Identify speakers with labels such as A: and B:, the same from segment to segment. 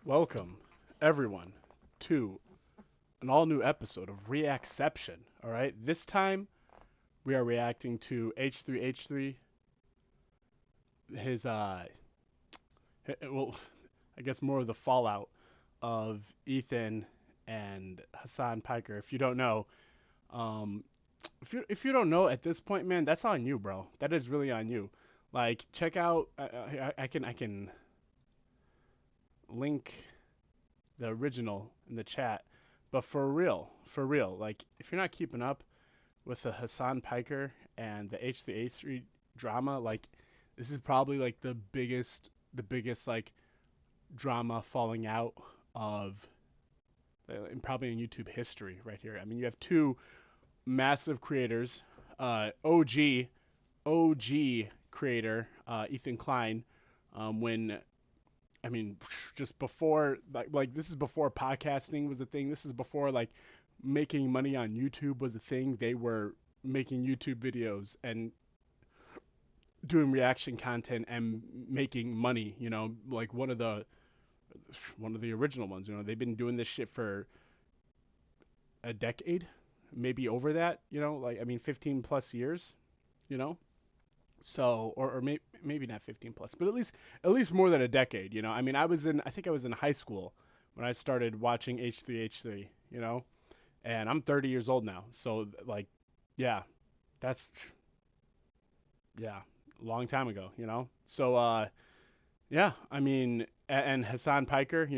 A: Welcome, everyone, to an all new episode of REACTCEPTION. All right, this time we are reacting to H3H3. His, well, I guess more of the fallout of Ethan and Hasan Piker. If you don't know, um, if you don't know at this point, man, that's on you, bro. That is really on you. Like, check out. I can link the original in the chat. But for real, like if you're not keeping up with the Hasan Piker and the H3H3 drama, like this is probably like the biggest like drama falling out of probably in YouTube history right here. I mean, you have two massive creators, OG creator Ethan Klein, when I mean, just before like this is before podcasting was a thing. This is before like making money on YouTube was a thing. They were making YouTube videos and doing reaction content and making money. Like one of the original ones. They've been doing this shit for a decade, maybe over that. Like I mean, 15 plus years. You know, so or maybe not 15 plus, but at least more than a decade. I mean, I think I was in high school when I started watching H3H3. And I'm 30 years old now, so like, yeah, that's yeah, a long time ago. So yeah, I mean, and Hassan Piker,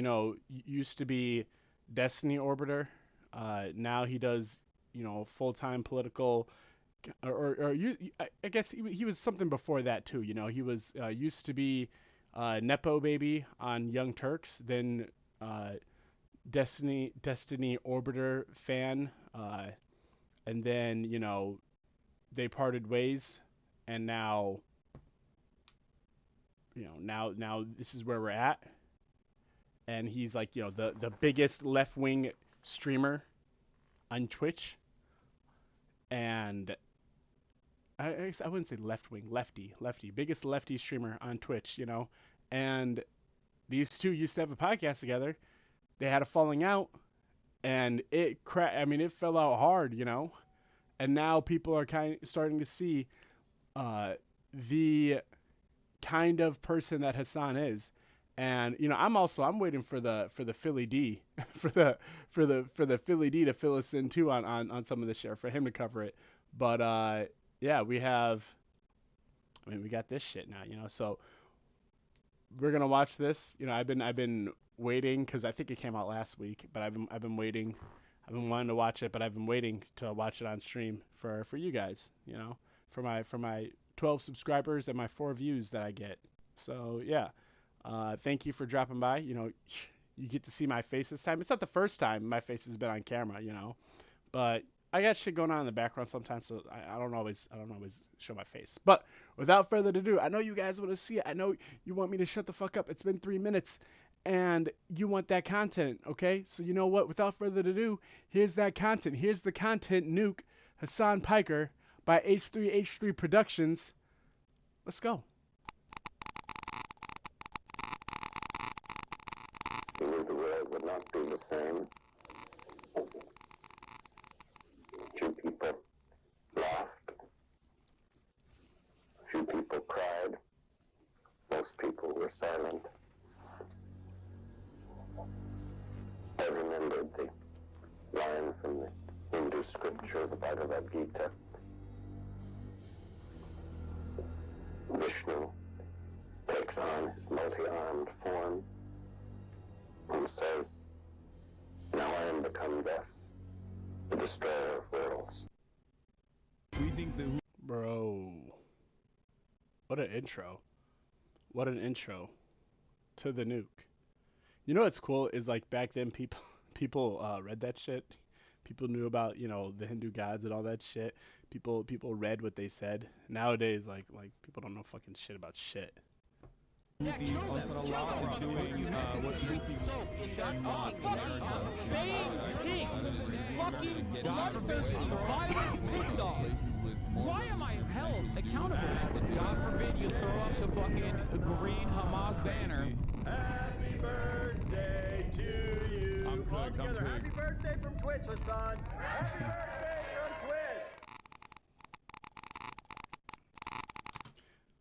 A: used to be Destiny Orbiter. Now he does full-time political or you, I guess he was something before that too. He was used to be Nepo Baby on Young Turks, then Destiny Orbiter fan, and then they parted ways, and now this is where we're at, and he's like the biggest left wing streamer on Twitch, and I wouldn't say left wing, lefty, biggest lefty streamer on Twitch, and these two used to have a podcast together. They had a falling out, and I mean, it fell out hard, and now people are kind of starting to see the kind of person that Hasan is. And I'm waiting for the Philly D for the Philly D to fill us in too on some of the share for him to cover it. But yeah, we got this shit now, so we're gonna watch this. I've been waiting because I think it came out last week, but I've been waiting. I've been wanting to watch it, but I've been waiting to watch it on stream for you guys. For my 12 subscribers and my 4 views that I get. So yeah, thank you for dropping by. You get to see my face this time. It's not the first time my face has been on camera, but I got shit going on in the background sometimes, so I don't always show my face. But without further ado, I know you guys want to see it. I know you want me to shut the fuck up. It's been 3 minutes, and you want that content, okay? So you know what? Without further ado, here's that content. Here's the content. Nuke, Hasan Piker by H3H3 Productions. Let's go.
B: He knew the world would not be the same. Few people laughed. Few people cried. Most people were silent. I remembered the line from the Hindu scripture, the Bhagavad Gita. Vishnu takes on his multi-armed form and says, "Now I am become death, the destroyer of worlds."
A: Bro, what an intro. What an intro to the Nuke. What's cool is like back then people read that shit. People knew about, the Hindu gods and all that shit. People read what they said. Nowadays like people don't know fucking shit about shit.
C: Yeah, kill them. Is doing what king, fucking bloodthirsty, violent pig dog. Why am I held accountable? God forbid you throw up the fucking green Hamas banner. Happy birthday. Alright, come quick.
D: Happy birthday from Twitch, Hasan. Happy birthday from Twitch.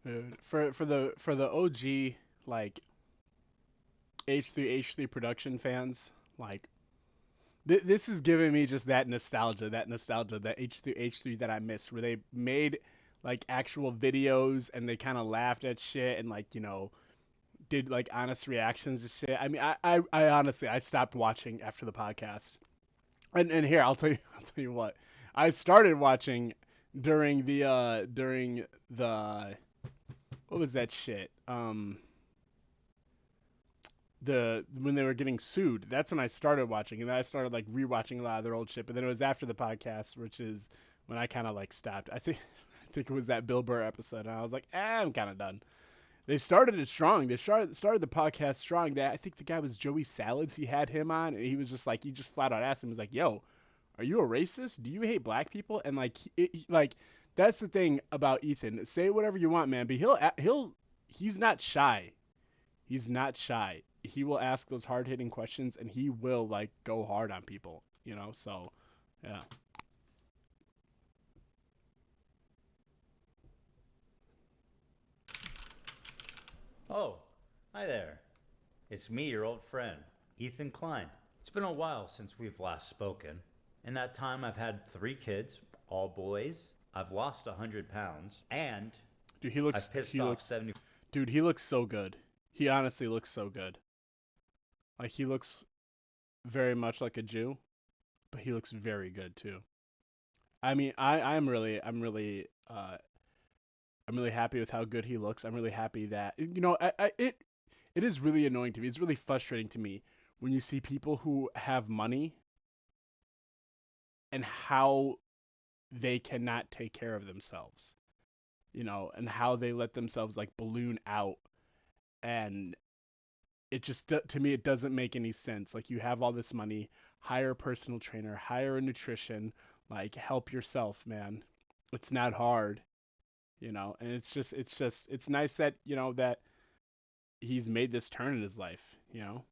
A: Dude, for the OG like H3H3 production fans, like this is giving me just that nostalgia, that H3H3 that I miss, where they made like actual videos and they kind of laughed at shit and like, you know, did like honest reactions to shit. I mean, I honestly I stopped watching after the podcast. And here I'll tell you what. I started watching during the what was that shit? The when they were getting sued. That's when I started watching, and then I started like rewatching a lot of their old shit. But then it was after the podcast, which is when I kind of like stopped. I think it was that Bill Burr episode, and I was like, I'm kind of done. They started it strong. They started the podcast strong. That I think the guy was Joey Salads. He had him on, and he was just like, he just flat out asked him, he was like, "Yo, are you a racist? Do you hate black people?" And like, like that's the thing about Ethan. Say whatever you want, man, but he's not shy. He's not shy. He will ask those hard hitting questions, and he will like go hard on people. You know, so yeah.
E: Oh, hi there. It's me, your old friend, Ethan Klein. It's been a while since we've last spoken. In that time, I've had 3 kids, all boys. I've lost 100 pounds, and
A: Dude, he looks.
E: I've pissed
A: He
E: off
A: looks.
E: 70.
A: Dude, he looks so good. He honestly looks so good. Like he looks very much like a Jew, but he looks very good too. I mean, I'm really happy with how good he looks. I'm really happy that you know it is really annoying to me. It's really frustrating to me when you see people who have money and how they cannot take care of themselves, you know, and how they let themselves like balloon out, and it just to me it doesn't make any sense. Like you have all this money, hire a personal trainer, hire a nutrition, like help yourself, man. It's not hard, you know, and it's nice that, you know, that he's made this turn in his life, you know.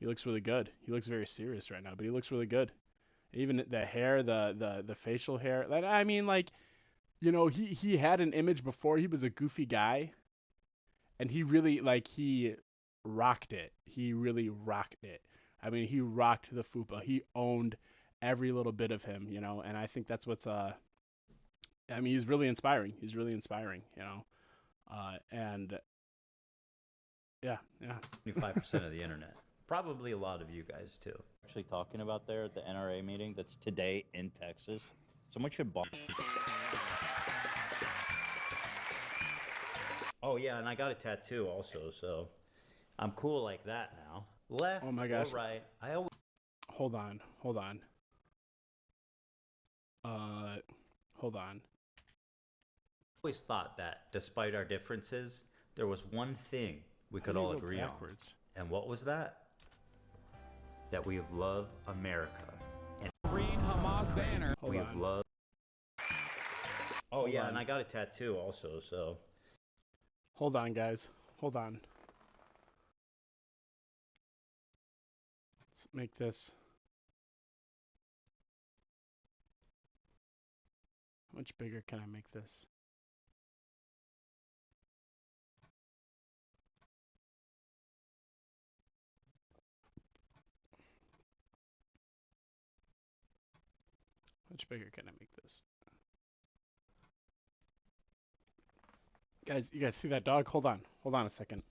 A: He looks really good. He looks very serious right now, but he looks really good. Even the hair, the facial hair. Like I mean, like, you know, he had an image before. He was a goofy guy, and he really like he rocked it. He really rocked it. I mean, he rocked the fupa. He owned every little bit of him, you know, and I think that's what's I mean, he's really inspiring. He's really inspiring, you know. And yeah, yeah.
E: 25% of the internet. Probably a lot of you guys too. Actually talking about there at the NRA meeting that's today in Texas. Someone should bomb. Oh yeah, and I got a tattoo also, so I'm cool like that now. Left
A: Oh my gosh.
E: or right. I always
A: Hold on. Hold on.
E: thought that despite our differences, there was one thing we could
A: How do
E: all
A: you go
E: agree
A: backwards?
E: on. And what was that? That we love America. And
C: Green Hamas banner.
A: Hold
E: we
A: on.
E: love. Oh
A: Hold
E: yeah,
A: on.
E: and I got a tattoo also, so.
A: Hold on, guys. Hold on. Let's make this. How much bigger can I make this? How much bigger can I make this? Guys, you guys see that dog? Hold on. Hold on a second.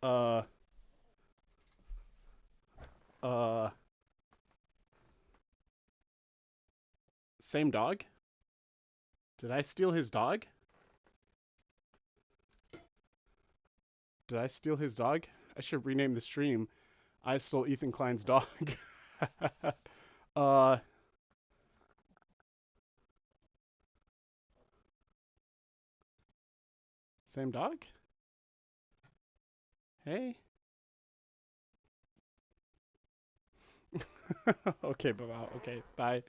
A: Uh, uh, same dog? Did I steal his dog? Did I steal his dog? I should rename the stream. I stole Ethan Klein's dog. uh, same dog? Hey. Okay, bye. Okay, bye.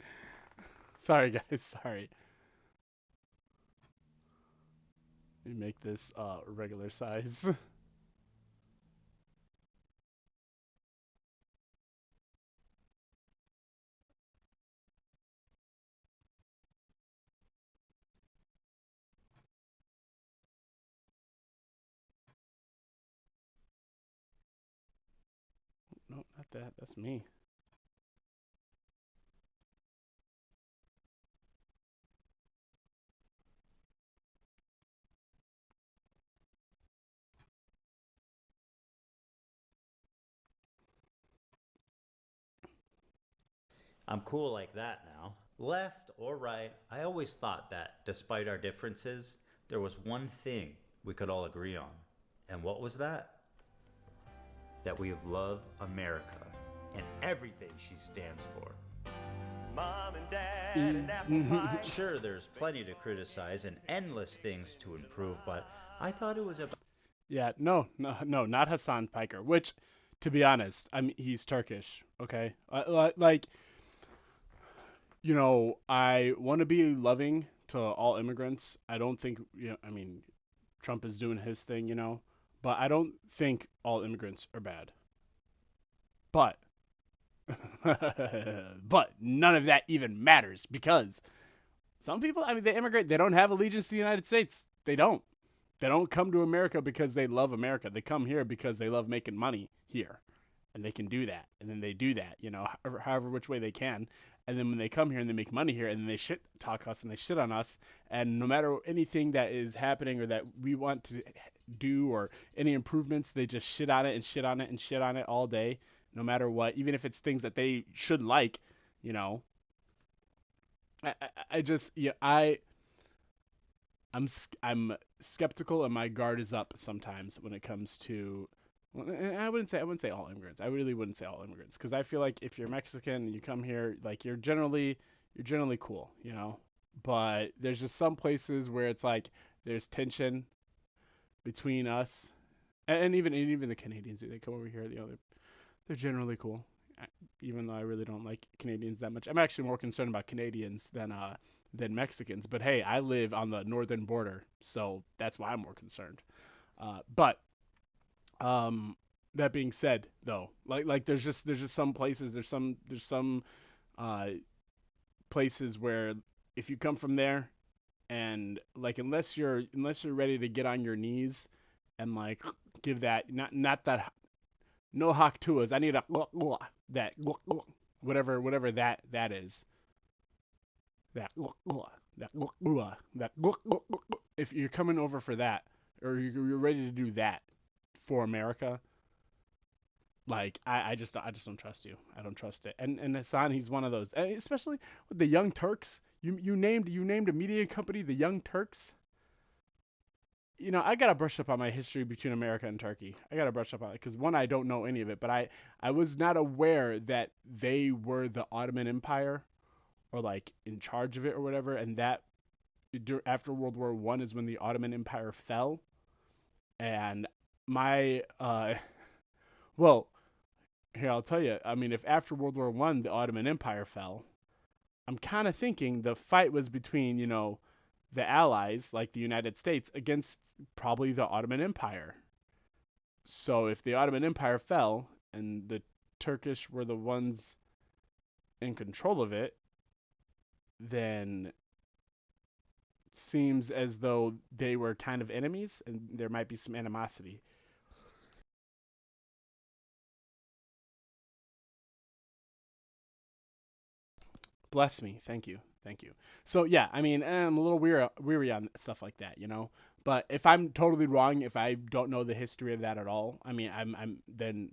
A: Sorry, guys. Sorry. Let me make this regular size. No, not that. That's me.
E: I'm cool like that now. Left or right, I always thought that, despite our differences, there was one thing we could all agree on. And what was that? That we love America and everything she stands for.
F: Mom and dad and apple pie.
E: Sure, there's plenty to criticize and endless things to improve, but I thought it was about.
A: Yeah, no, not Hasan Piker. Which, to be honest, I mean he's Turkish. Okay, like I want to be loving to all immigrants. I don't think I mean Trump is doing his thing, but I don't think all immigrants are bad. But but none of that even matters because some people, I mean, they immigrate. They don't have allegiance to the United States. They don't. They don't come to America because they love America. They come here because they love making money here, and they can do that. And then they do that, however which way they can. And then when they come here and they make money here, and then they shit talk us and they shit on us. And no matter anything that is happening or that we want to do or any improvements, they just shit on it and shit on it and shit on it all day, no matter what. Even if it's things that they should like, you know. I just I'm skeptical and my guard is up sometimes when it comes to. Well, I wouldn't say all immigrants. I really wouldn't say all immigrants because I feel like if you're Mexican and you come here, like you're generally cool, But there's just some places where it's like there's tension between us and even the Canadians. They come over here, they're generally cool. Even though I really don't like Canadians that much. I'm actually more concerned about Canadians than Mexicans. But hey, I live on the northern border, so that's why I'm more concerned. But that being said, though, like there's just some places there's some uh, places where if you come from there and like unless you're ready to get on your knees and like give that not that no hawk tuas. I need a that whatever that is. That that if you're coming over for that or you're ready to do that for America, like I just don't trust you. I don't trust it. And Hassan, he's one of those, especially with the Young Turks. You named a media company the Young Turks. I gotta brush up on my history between America and Turkey. I gotta brush up on it because one, I don't know any of it, but I was not aware that they were the Ottoman Empire or like in charge of it or whatever, and that after World War One is when the Ottoman Empire fell. And my well, here I'll tell you. I mean, if after World War One the Ottoman Empire fell, I'm kind of thinking the fight was between the Allies, like the United States, against probably the Ottoman Empire. So if the Ottoman Empire fell and the Turkish were the ones in control of it, then it seems as though they were kind of enemies and there might be some animosity. Bless me. Thank you. Thank you. So yeah, I mean, I'm a little weary on stuff like that. But if I'm totally wrong, if I don't know the history of that at all, I mean, I'm then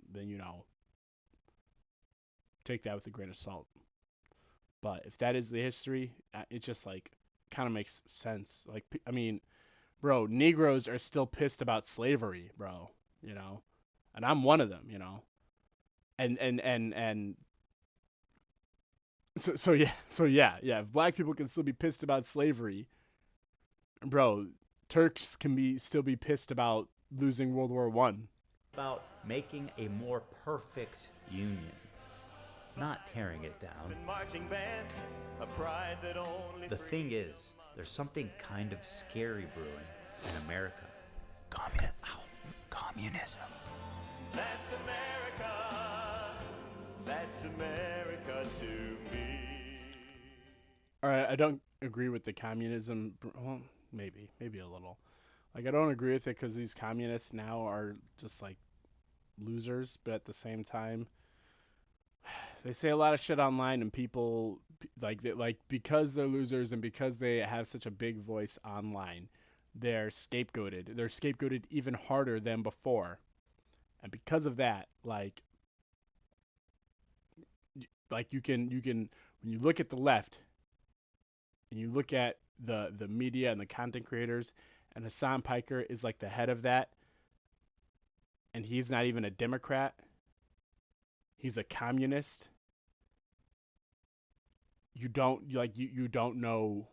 A: take that with a grain of salt. But if that is the history, it just like kind of makes sense. Like I mean, bro, Negroes are still pissed about slavery, bro. You know, and I'm one of them. And so yeah. If black people can still be pissed about slavery, bro, Turks can be still be pissed about losing World War One.
E: about making a more perfect union, not tearing it down.
F: And marching bands, a pride that only
E: The thing is, there's something kind of scary brewing in America. Communism.
F: That's America. That's America to me.
A: All right, I don't agree with the communism. Well, maybe a little. Like, I don't agree with it because these communists now are just like losers, but at the same time, they say a lot of shit online, and people like because they're losers and because they have such a big voice online, they're scapegoated. They're scapegoated even harder than before, and because of that, you can when you look at the left and you look at the media and the content creators, and Hasan Piker is like the head of that, and he's not even a Democrat. He's a communist. You don't you don't know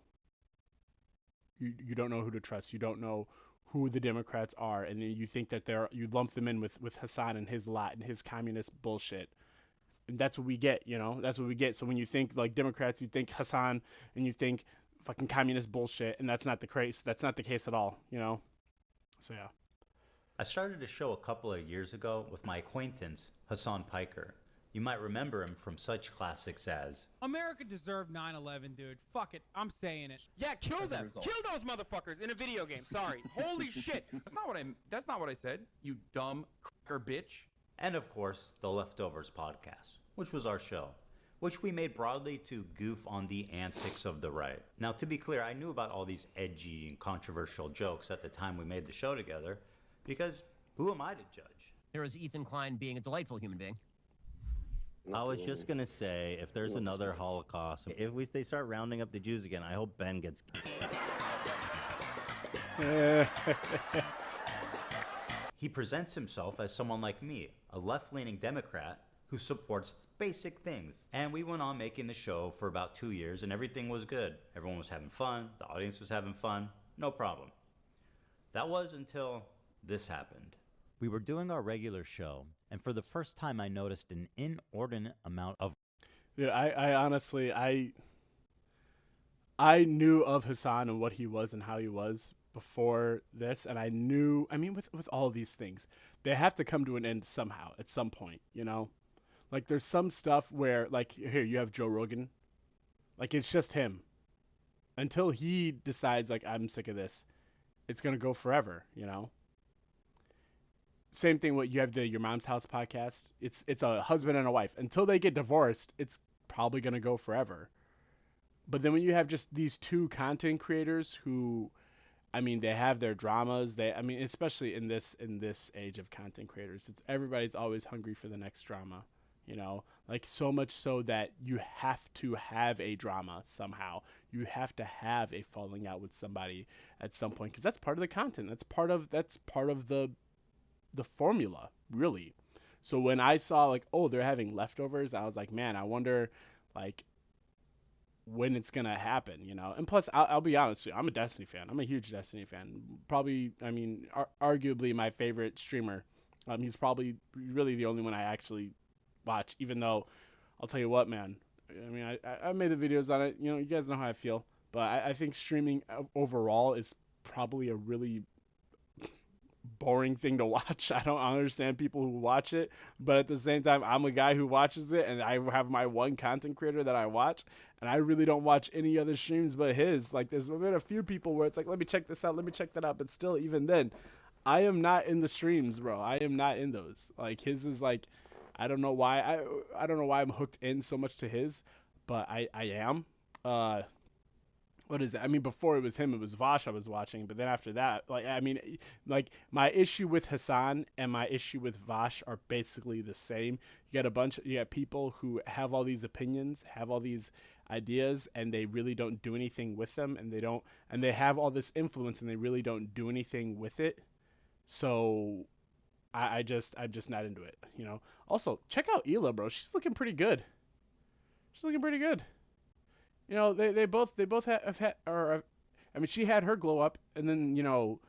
A: you don't know who to trust. You don't know who the Democrats are, and then you think that you lump them in with Hasan and his lot and his communist bullshit. And that's what we get, That's what we get. So when you think like Democrats, you think Hasan, and you think fucking communist bullshit, and that's not the case. That's not the case at all, So yeah.
E: I started a show a couple of years ago with my acquaintance, Hasan Piker. You might remember him from such classics as
C: America deserved 9/11, dude. Fuck it, I'm saying it.
G: Yeah, kill them. Kill those motherfuckers in a video game. Sorry. Holy shit. That's not what I said. You dumb cracker bitch.
E: and of course, the Leftovers podcast, which was our show, which we made broadly to goof on the antics of the right. Now, to be clear, I knew about all these edgy and controversial jokes at the time we made the show together, because who am I to judge?
H: There was Ethan Klein being a delightful human being.
I: I was just gonna say, if there's another Holocaust, if they start rounding up the Jews again, I hope Ben gets.
E: He presents himself as someone like me, a left-leaning Democrat who supports basic things. And we went on making the show for about 2 years, and everything was good. Everyone was having fun, the audience was having fun, no problem. That was until this happened.
I: We were doing our regular show, and for the first time I noticed an inordinate amount of...
A: Yeah, I honestly, I knew of Hasan and what he was and how he was before this, and I mean, with all these things, they have to come to an end somehow, at some point, you know? Like, there's some stuff where, like, here, you have Joe Rogan. Like, it's just him. Until he decides, like, I'm sick of this, it's gonna go forever, you know? Same thing with, you have the Your Mom's House podcast. It's a husband and a wife. Until they get divorced, it's probably gonna go forever. But then when you have just these two content creators who, I mean, they have their dramas. I mean, especially in this age of content creators, everybody's always hungry for the next drama, you know? Like, so much so that you have to have a drama somehow. You have to have a falling out with somebody at some point, because that's part of the content. That's part of the formula, really. So when I saw, like, oh, they're having Leftovers, I was like, man, I wonder, like, when it's gonna happen, you know? And plus, I'll be honest with you, I'm a Destiny fan. I'm a huge Destiny fan. Probably, I mean, arguably my favorite streamer. He's probably really the only one I actually watch, even though, I'll tell you what, man, I mean, I made the videos on it, you know, you guys know how I feel, but I think streaming overall is probably a really boring thing to watch. I don't understand people who watch it, but at the same time, I'm a guy who watches it, and I have my one content creator that I watch, and I really don't watch any other streams but his. Like, there's been a few people where it's like, let me check this out, let me check that out, but still, even then, I am not in the streams, bro. I am not in those. Like, his is like, I don't know why. I don't know why I'm hooked in so much to his, but I am. What is it? I mean, before it was him, it was Vosh I was watching, but then after that, like, I mean, like, my issue with Hasan and my issue with Vosh are basically the same. You got people who have all these opinions, have all these ideas, and they really don't do anything with them, and they have all this influence, and they really don't do anything with it. So I'm just not into it, you know. Also, check out Hila, bro. She's looking pretty good. You know, they both have had, or I mean, she had her glow up, and then, you know,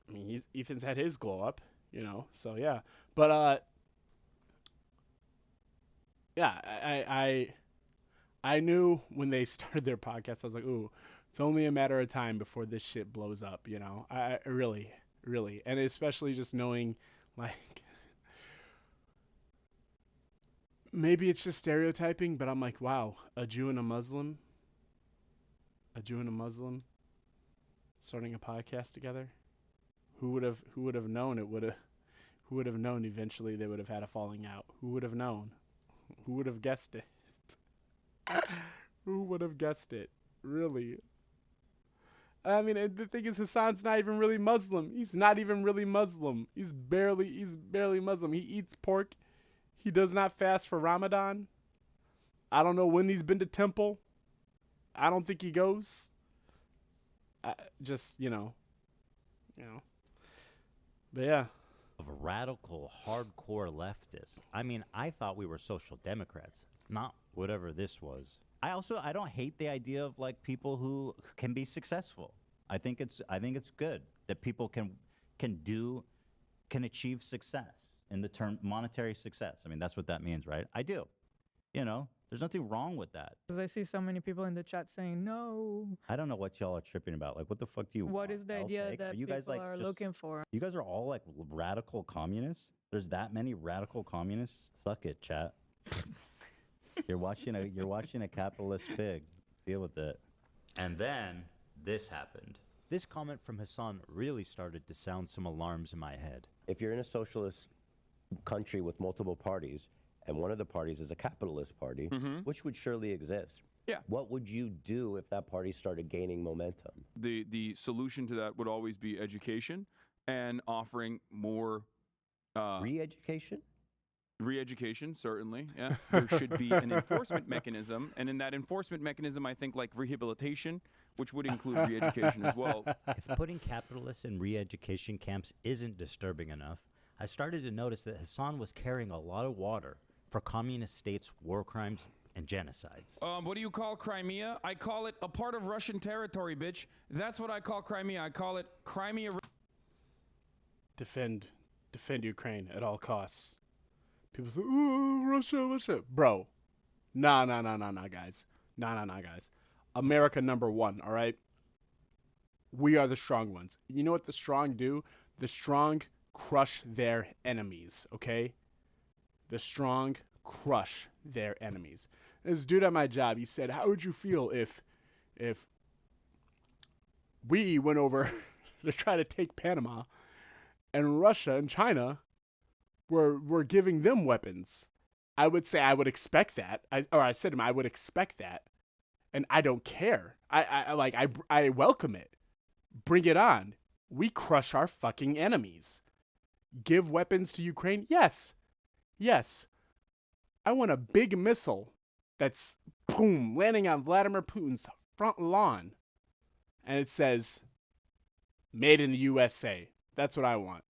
A: I mean, Ethan's had his glow up, you know. So yeah, but yeah, I knew when they started their podcast, I was like, ooh, it's only a matter of time before this shit blows up, you know. I really, really, and especially just knowing, like, maybe it's just stereotyping, but I'm like, wow, a Jew and a Muslim starting a podcast together. Who would have known it would have who would have known eventually they would have had a falling out? Who would have known? Who would have guessed it? Who would have guessed it? Really? I mean, the thing is, Hasan's not even really Muslim. He's not even really Muslim. He's barely Muslim. He eats pork. He does not fast for Ramadan. I don't know when he's been to temple. I don't think he goes. Just, you know. But yeah.
I: Of radical, hardcore leftists. I mean, I thought we were social democrats, not whatever this was. I don't hate the idea of like people who can be successful. I think it's good that people can achieve success in the term monetary success. I mean, that's what that means, right? I do. You know, there's nothing wrong with that.
J: Because I see so many people in the chat saying no.
I: I don't know what y'all are tripping about. Like, what the fuck do you want?
J: What is the idea that
I: you guys,
J: people
I: like,
J: are
I: just
J: looking for?
I: You guys are all like radical communists? There's that many radical communists? Suck it, chat. You're watching a capitalist pig. Deal with it.
E: And then this happened. This comment from Hasan really started to sound some alarms in my head.
B: If you're in a socialist country with multiple parties, and one of the parties is a capitalist party, which would surely exist.
G: Yeah.
B: What would you do if that party started gaining momentum?
G: The solution to that would always be education and offering more
B: Re-education?
G: re-education, certainly. Yeah. There should be an enforcement mechanism, and in that enforcement mechanism, I think like rehabilitation, which would include re-education as well.
E: If putting capitalists in re-education camps isn't disturbing enough, I started to notice that Hasan was carrying a lot of water for communist states' war crimes and genocides.
G: What do you call Crimea? I call it a part of Russian territory, bitch. That's what I call Crimea. I call it Crimea.
A: Defend Ukraine at all costs. People say, "Oh, Russia." Bro. Nah, guys. Nah, guys. America number one, all right? We are the strong ones. You know what the strong do? The strong crush their enemies, okay? The strong crush their enemies. This dude at my job, he said, "How would you feel if we went over to try to take Panama and Russia and China were giving them weapons?" I would say I would expect that. I said to him, I would expect that. And I don't care. I welcome it. Bring it on. We crush our fucking enemies. Give weapons to Ukraine? Yes. I want a big missile that's, boom, landing on Vladimir Putin's front lawn. And it says, made in the USA. That's what I want.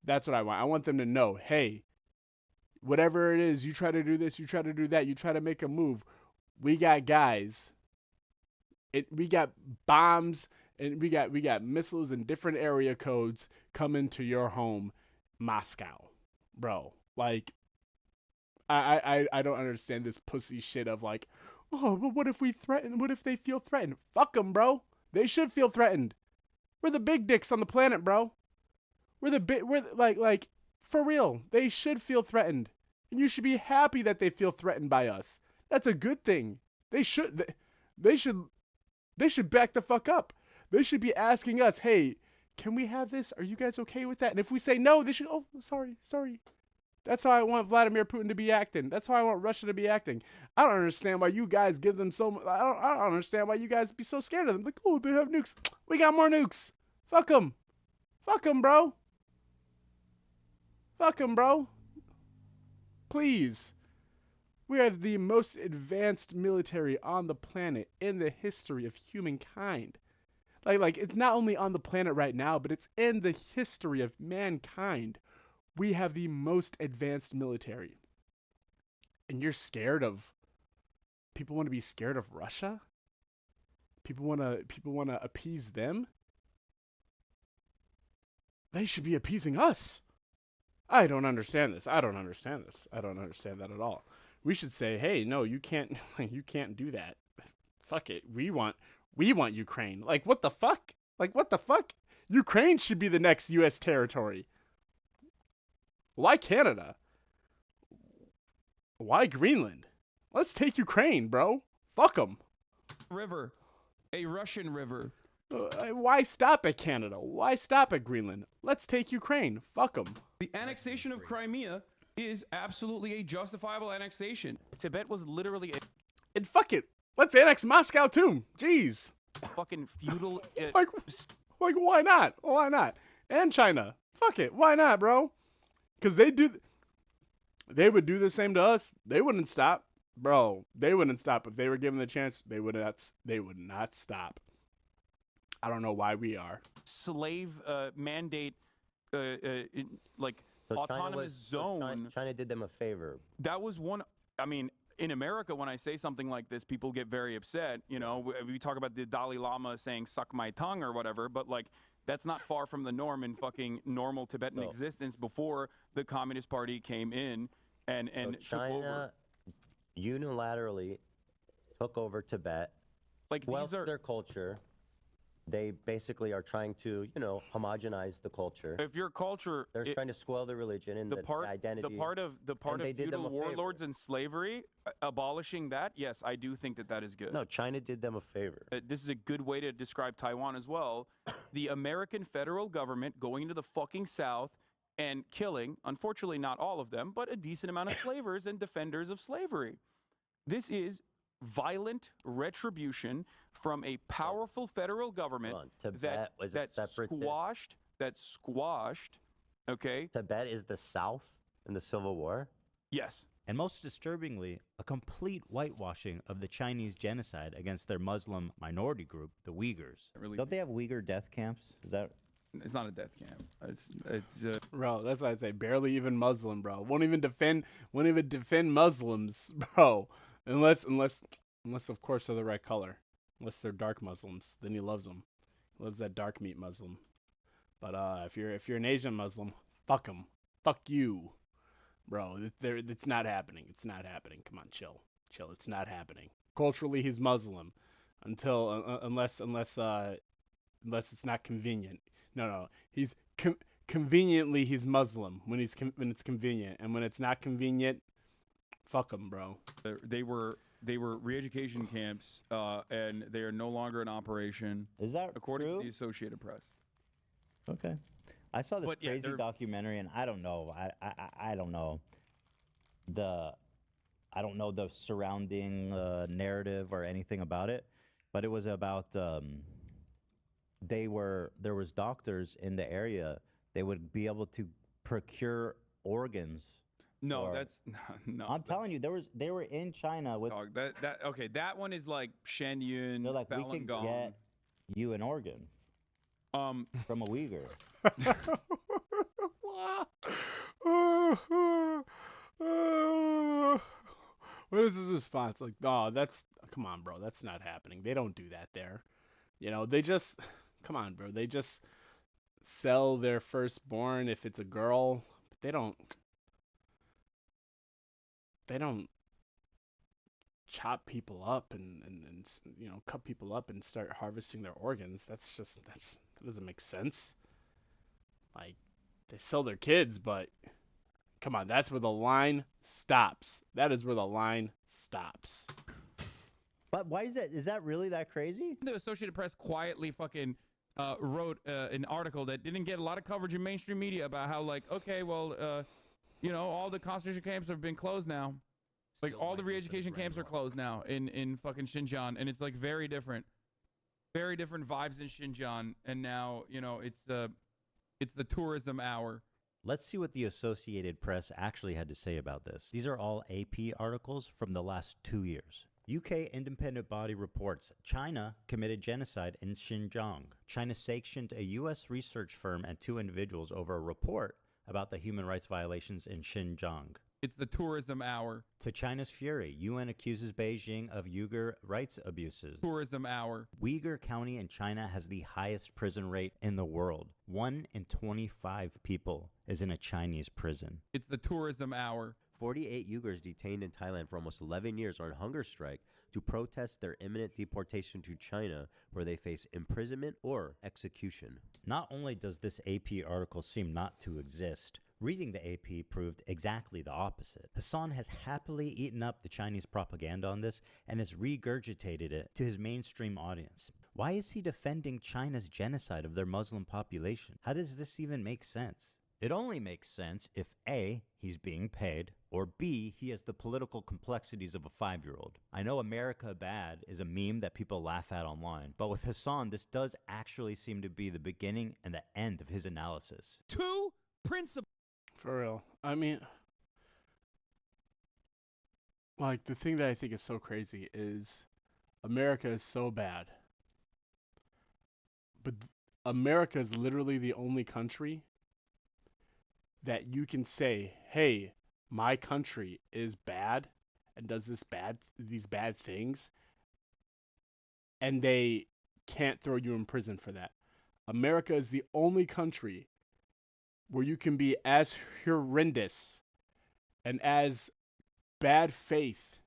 A: I want them to know, hey, whatever it is, you try to do this, you try to do that, you try to make a move, we got guys. We got bombs, and we got missiles and different area codes coming to your home, Moscow. Bro, like, I don't understand this pussy shit of like, oh, but what if we threaten? What if they feel threatened? Fuck them, bro. They should feel threatened. We're the big dicks on the planet, bro. We're like for real. They should feel threatened, and you should be happy that they feel threatened by us. That's a good thing. They should back the fuck up. They should be asking us, hey, can we have this? Are you guys okay with that? And if we say no, they should, oh, sorry. That's how I want Vladimir Putin to be acting. That's how I want Russia to be acting. I don't understand why you guys give them so much. I don't understand why you guys be so scared of them. Like, oh, they have nukes. We got more nukes. Fuck them. Fuck them, bro. Fuck them, bro. Please. We are the most advanced military on the planet in the history of humankind. Like it's not only on the planet right now, but it's in the history of mankind. We have the most advanced military. And you're scared of people want to be scared of Russia? People want to appease them? They should be appeasing us. I don't understand this. I don't understand this. I don't understand that at all. We should say, hey, no, you can't you can't do that. Fuck it. We want Ukraine. Like what the fuck? Like what the fuck? Ukraine should be the next US territory. Why Canada? Why Greenland? Let's take Ukraine, bro. Fuck them.
G: River, a Russian river.
A: Why stop at Canada? Why stop at Greenland? Let's take Ukraine. Fuck them.
G: The annexation of Crimea is absolutely a justifiable annexation. Tibet was literally a
A: And fuck it. Let's annex Moscow too. Jeez.
G: fucking feudal.
A: Like why not? Why not? And China. Fuck it. Why not, bro? Because they would do the same to us. They wouldn't stop. Bro, they wouldn't stop. If they were given the chance, they would not stop. I don't know why we are.
G: slave mandate, like
K: So
G: autonomous zone.
K: China did them a favor.
G: That was one. I mean, in America, when I say something like this, people get very upset. You know, we talk about the Dalai Lama saying "suck my tongue" or whatever, but like that's not far from the norm in fucking normal Tibetan existence before the Communist Party came in and
K: So
G: took
K: China
G: over.
K: unilaterally took over Tibet.
G: Like
K: Well,
G: these are
K: their culture. They basically are trying to, homogenize the culture.
G: if your culture.
K: They're trying to spoil the religion and the identity.
G: The part of
K: they did them
G: feudal
K: a favor.
G: warlords and slavery, abolishing that. Yes, I do think that is good.
K: No, China did them a favor.
G: This is a good way to describe Taiwan as well. The American federal government going into the fucking South and killing, unfortunately not all of them, but a decent amount of slavers and defenders of slavery. This is violent retribution from a powerful federal government
K: Tibet was a separatist.
G: that squashed, okay?
K: Tibet is the South in the Civil War?
G: Yes.
I: And most disturbingly, a complete whitewashing of the Chinese genocide against their Muslim minority group, the Uyghurs. Don't they have Uyghur death camps? Is that?
G: It's not a death camp. It's
A: Bro, that's why I say barely even Muslim, bro. Won't even defend Muslims, bro. Unless of course they're the right color. Unless they're dark Muslims, then he loves them. He loves that dark meat Muslim. But if you're an Asian Muslim, fuck him. Fuck you, bro. It's not happening. It's not happening. Come on, chill. It's not happening. Culturally, he's Muslim, unless it's not convenient. No. He's conveniently he's Muslim when it's convenient, and when it's not convenient, fuck him, bro.
G: They were re-education camps, and they are no longer in operation.
K: Is that
G: according
K: true?
G: to the Associated Press?
I: Okay. I saw this
G: But, yeah,
I: crazy documentary, and I don't know. I don't know the surrounding narrative or anything about it, but it was about there was doctors in the area. They would be able to procure organs.
G: No, that's no.
I: I'm telling you, they were in China with.
G: Dog, that one is like Shen Yun,
I: They're like, we
G: Falun
I: can
G: Gong.
I: get you an organ from a Uyghur.
A: What is his response? Like, oh, come on, bro, that's not happening. They don't do that there. They just, come on, bro. They just sell their firstborn if it's a girl, but they don't chop people up and cut people up and start harvesting their organs. That doesn't make sense. Like, they sell their kids, but come on, that's where the line stops. That is where the line stops.
I: But why is that? Is that really that crazy?
G: The Associated Press quietly fucking wrote an article that didn't get a lot of coverage in mainstream media about how, like, okay, well, all the concentration camps have been closed now. Like, all the re-education camps are closed now in fucking Xinjiang, and it's like very different vibes in Xinjiang, and now it's the tourism hour.
I: Let's see what the Associated Press actually had to say about this. These are all AP articles from the last 2 years. UK independent body reports China committed genocide in Xinjiang. China sanctioned a U.S. research firm and 2 individuals over a report about the human rights violations in Xinjiang.
G: It's the tourism hour.
I: To China's fury, UN accuses Beijing of Uyghur rights abuses.
G: Tourism hour.
I: Uyghur County in China has the highest prison rate in the world. 1 in 25 people is in a Chinese prison.
G: It's the tourism hour.
K: 48 Uyghurs detained in Thailand for almost 11 years are on hunger strike to protest their imminent deportation to China, where they face imprisonment or execution.
I: Not only does this AP article seem not to exist, reading the AP proved exactly the opposite. Hasan has happily eaten up the Chinese propaganda on this and has regurgitated it to his mainstream audience. Why is he defending China's genocide of their Muslim population? How does this even make sense? It only makes sense if A, he's being paid, or B, he has the political complexities of a 5-year-old. I know America Bad is a meme that people laugh at online, but with Hasan, this does actually seem to be the beginning and the end of his analysis.
G: Two principles.
A: For real. I mean, like, the thing that I think is so crazy is America is so bad. But America is literally the only country that you can say, hey, my country is bad and does these bad things, and they can't throw you in prison for that. America is the only country where you can be as horrendous and as bad faith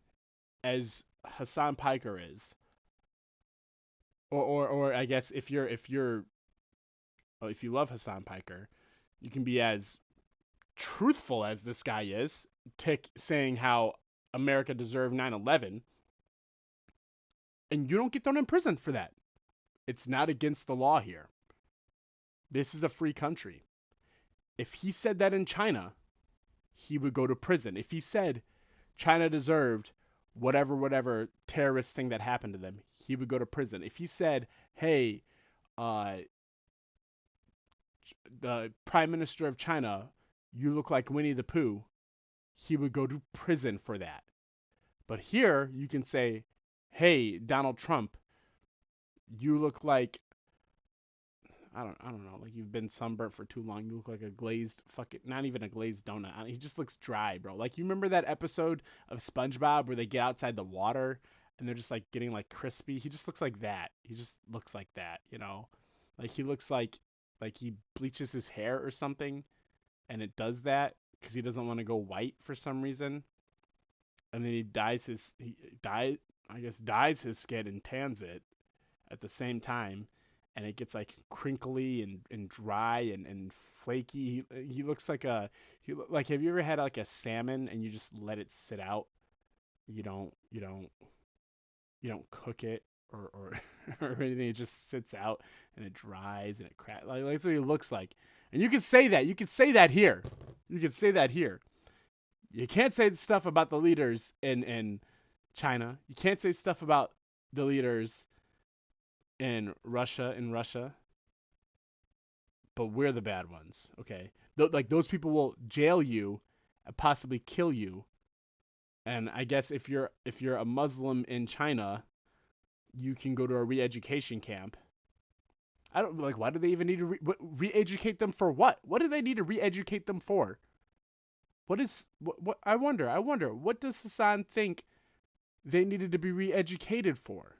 A: as Hasan Piker is, or I guess if you love Hasan Piker, you can be as truthful as this guy is, saying how America deserved 9/11, and you don't get thrown in prison for that. It's not against the law here. This is a free country. If he said that in China, he would go to prison. If he said China deserved whatever terrorist thing that happened to them, he would go to prison. If he said, hey, the Prime Minister of China, you look like Winnie the Pooh, he would go to prison for that. But here you can say, hey, Donald Trump, you look like, I don't know, like you've been sunburnt for too long. You look like a glazed not even a glazed donut. He just looks dry, bro. Like, you remember that episode of SpongeBob where they get outside the water and they're just like getting like crispy? He just looks like that. He just looks like that, you know? Like, he looks like he bleaches his hair or something, and it does that because he doesn't want to go white for some reason. And then he dyes his skin and tans it at the same time, and it gets like crinkly and dry and flaky. He looks like have you ever had like a salmon and you just let it sit out? You don't cook it or or anything. It just sits out and it dries and it cracks. Like, that's what he looks like. And you can say that. You can say that here. You can say that here. You can't say stuff about the leaders in China. You can't say stuff about the leaders in Russia. But we're the bad ones, okay? Like, those people will jail you and possibly kill you. And I guess if you're a Muslim in China, you can go to a re-education camp. I don't like. Why do they even need to re-educate them for what? What do they need to re-educate them for? What I wonder. What does Hasan think they needed to be re-educated for?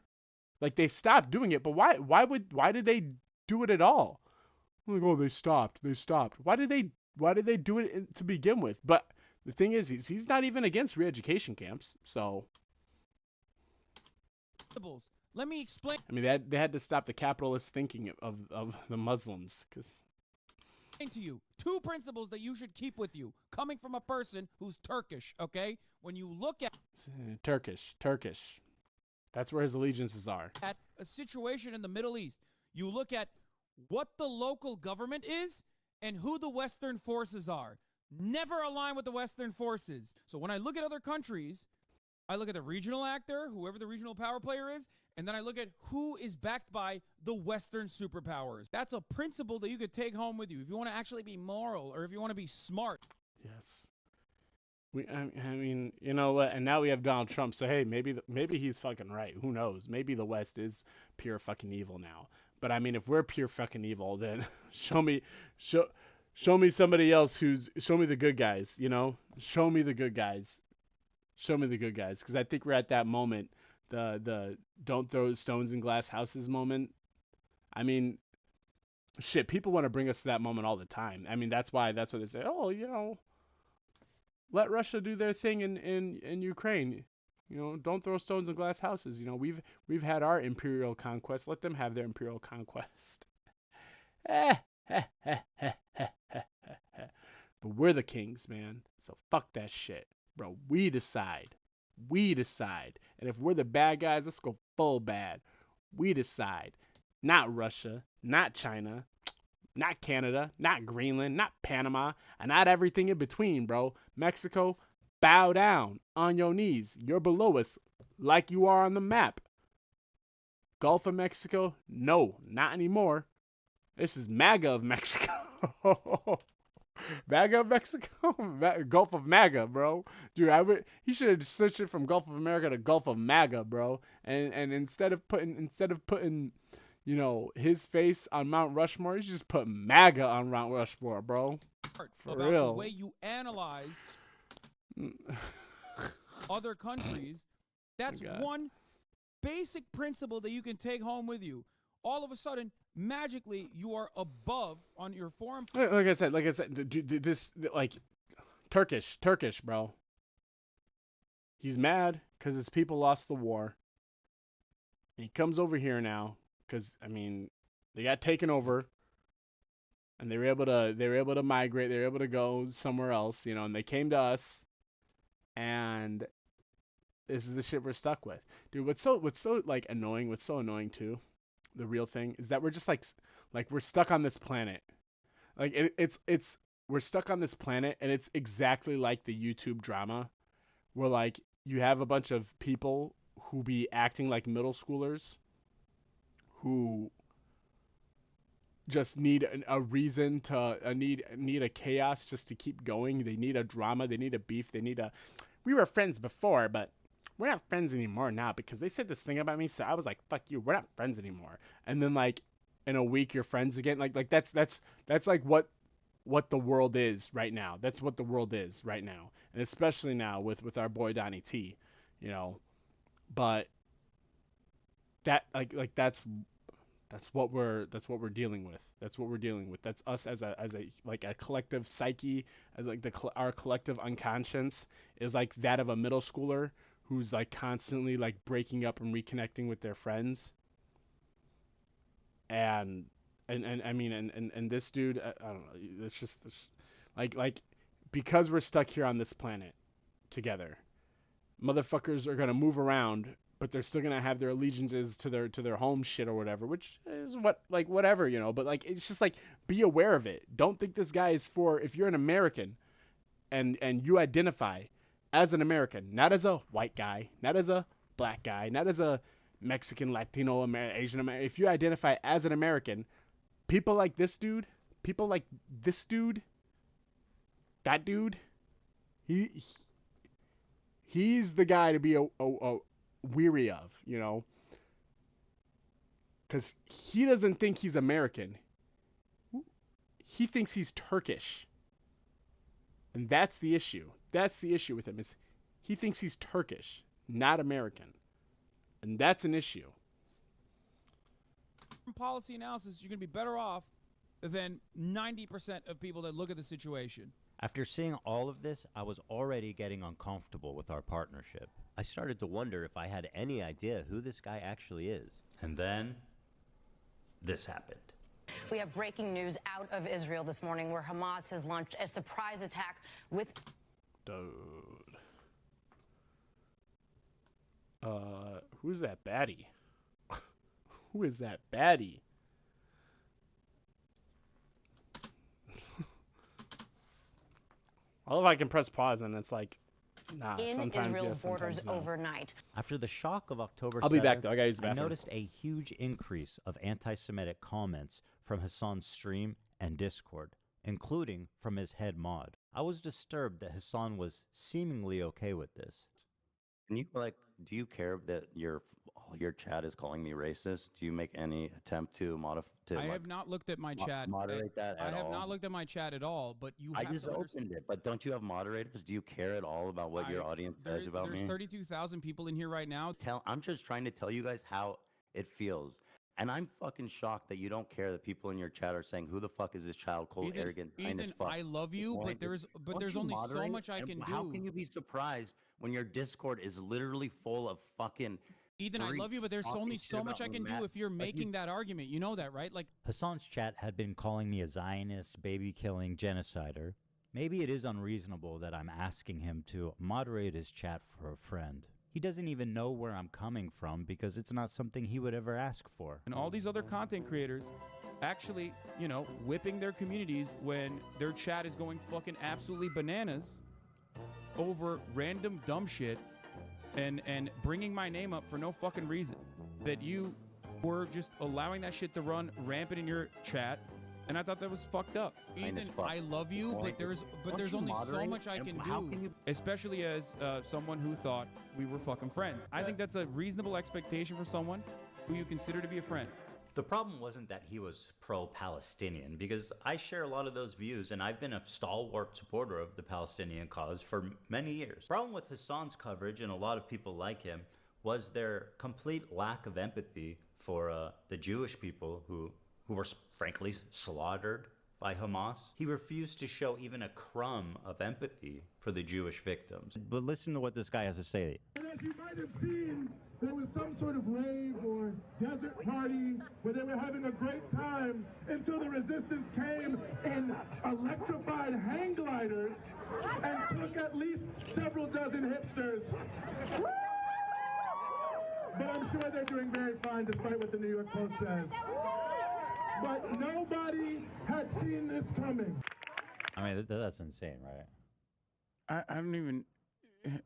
A: Like, they stopped doing it, but why did they do it at all? Like, oh, they stopped. Why did they do it to begin with? But the thing is, he's not even against re-education camps, so.
G: Let me explain.
A: I mean, they had to stop the capitalist thinking of the Muslims, because.
G: To you, two principles that you should keep with you, coming from a person who's Turkish. Okay, when you look at
A: Turkish, that's where his allegiances are.
G: At a situation in the Middle East, you look at what the local government is and who the Western forces are. Never align with the Western forces. So when I look at other countries, I look at the regional actor, whoever the regional power player is, and then I look at who is backed by the Western superpowers. That's a principle that you could take home with you if you want to actually be moral or if you want to be smart.
A: Yes. I mean, you know what? And now we have Donald Trump. So hey, maybe he's fucking right. Who knows? Maybe the West is pure fucking evil now. But I mean, if we're pure fucking evil, then show Show me somebody else show me the good guys, you know? Show me the good guys. Show me the good guys. Because I think we're at that moment, the don't throw stones in glass houses moment. I mean, shit, people want to bring us to that moment all the time. I mean, that's what they say, oh, you know, let Russia do their thing in Ukraine. You know, don't throw stones in glass houses. You know, we've had our imperial conquest. Let them have their imperial conquest. But we're the kings, man. So fuck that shit. Bro, we decide. We decide. And if we're the bad guys, let's go full bad. We decide. Not Russia, not China, not Canada, not Greenland, not Panama, and not everything in between, bro. Mexico, bow down on your knees. You're below us like you are on the map. Gulf of Mexico, no, not anymore. This is MAGA of Mexico. MAGA of Mexico? Gulf of MAGA, bro. Dude, he should have switched it from Gulf of America to Gulf of MAGA, bro. And instead of putting, you know, his face on Mount Rushmore, you should just put MAGA on Mount Rushmore, bro. For
G: about
A: real.
G: the way you analyze other countries. That's one basic principle that you can take home with you. All of a sudden, magically, you are above on your foreign.
A: Like I said, this like Turkish, bro. He's mad because his people lost the war. And he comes over here now because I mean they got taken over, and they were able to migrate. They were able to go somewhere else, you know, and they came to us, and this is the shit we're stuck with, dude. What's so like annoying? What's so annoying too? The real thing is that we're just like we're stuck on this planet. Like it's we're stuck on this planet, and it's exactly like the YouTube drama where like you have a bunch of people who be acting like middle schoolers who just need a reason to need a chaos just to keep going. They need a drama, they need a beef, they need a we were friends before, but we're not friends anymore now because they said this thing about me, so I was like, fuck you, we're not friends anymore. And then like in a week you're friends again. Like that's like what the world is right now. That's what the world is right now. And especially now with our boy Donnie T, you know. But that like that's what we're dealing with. That's what we're dealing with. That's us as a like a collective psyche, as like our collective unconscious is like that of a middle schooler who's like constantly like breaking up and reconnecting with their friends. And I mean and this dude, I don't know, it's just like because we're stuck here on this planet together, motherfuckers are gonna move around, but they're still gonna have their allegiances to their home shit or whatever, which is whatever, you know. But like it's just like be aware of it. Don't think this guy is for if you're an American and you identify as an American, not as a white guy, not as a black guy, not as a Mexican, Latino, Asian American. If you identify as an American, people like this dude, that dude, he's the guy to be a weary of, you know, because he doesn't think he's American. He thinks he's Turkish, and that's the issue. That's the issue with him is he thinks he's Turkish, not American, and that's an issue.
G: Policy analysis, you're going to be better off than 90% of people that look at the situation.
I: After seeing all of this, I was already getting uncomfortable with our partnership.
K: I started to wonder if I had any idea who this guy actually is.
E: And then this happened.
L: We have breaking news out of Israel this morning where Hamas has launched a surprise attack with...
A: Dude. Who's that baddie? Who is that baddie? I love I can press pause and it's like, nah,
L: in
A: sometimes
L: Israel's
A: yes,
L: borders
A: sometimes no.
L: overnight.
I: After the shock of October 7th,
A: I'll be back though. I gotta use the
I: I
A: bathroom.
I: noticed a huge increase of anti-Semitic comments from Hasan's stream and Discord, including from his head mod. I was disturbed that Hasan was seemingly okay with this.
K: And you do you care that your your chat is calling me racist, do you make any attempt to modify?
G: I have not looked at my chat.
K: Moderate that at all?
G: I have not looked at my chat at all, but you
K: I
G: have
K: just
G: to
K: opened it, but don't you have moderators? Do you care at all about what your audience says about me?
G: There's 32,000 people in here right now.
K: I'm just trying to tell you guys how it feels. And I'm fucking shocked that you don't care that people in your chat are saying, who the fuck is this child, cold, arrogant, kind as fuck.
G: I love you, but there's only so much I can do.
K: How can you be surprised when your Discord is literally full of fucking
G: Ethan, I love you, but there's only so much I can do if you're making that argument. You know that, right? Like
I: Hasan's chat had been calling me a Zionist, baby-killing genocider. Maybe it is unreasonable that I'm asking him to moderate his chat for a friend. He doesn't even know where I'm coming from because it's not something he would ever ask for.
G: And all these other content creators actually, you know, whipping their communities when their chat is going fucking absolutely bananas over random dumb shit and bringing my name up for no fucking reason. That you were just allowing that shit to run rampant in your chat. And I thought that was fucked up. Ethan, I love you, but there's only so much I can do. Especially as someone who thought we were fucking friends. I think that's a reasonable expectation for someone who you consider to be a friend.
E: The problem wasn't that he was pro-Palestinian, because I share a lot of those views, and I've been a stalwart supporter of the Palestinian cause for many years. The problem with Hasan's coverage, and a lot of people like him, was their complete lack of empathy for the Jewish people who were frankly slaughtered by Hamas. He refused to show even a crumb of empathy for the Jewish victims.
I: But listen to what this guy has to say.
M: And as you might have seen, there was some sort of rave or desert party where they were having a great time until the resistance came in electrified hang gliders and took at least several dozen hipsters. But I'm sure they're doing very fine despite what the New York Post says. But nobody had seen this coming.
I: I mean, that's insane, right?
G: I don't even...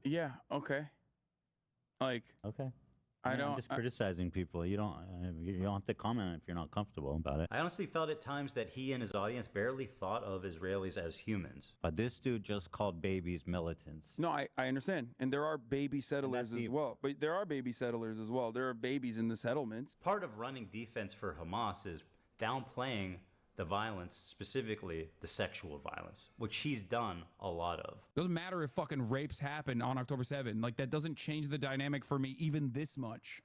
G: Yeah, okay. Like...
I: Okay.
G: I'm
I: just criticizing people. You don't have to comment if you're not comfortable about it.
E: I honestly felt at times that he and his audience barely thought of Israelis as humans.
I: But this dude just called babies militants.
G: No, I understand. And there are baby settlers as well. But there are baby settlers as well. There are babies in the settlements.
E: Part of running defense for Hamas is downplaying the violence, specifically the sexual violence, which he's done a lot of.
G: Doesn't matter if fucking rapes happen on October 7th. Like, that doesn't change the dynamic for me even this much.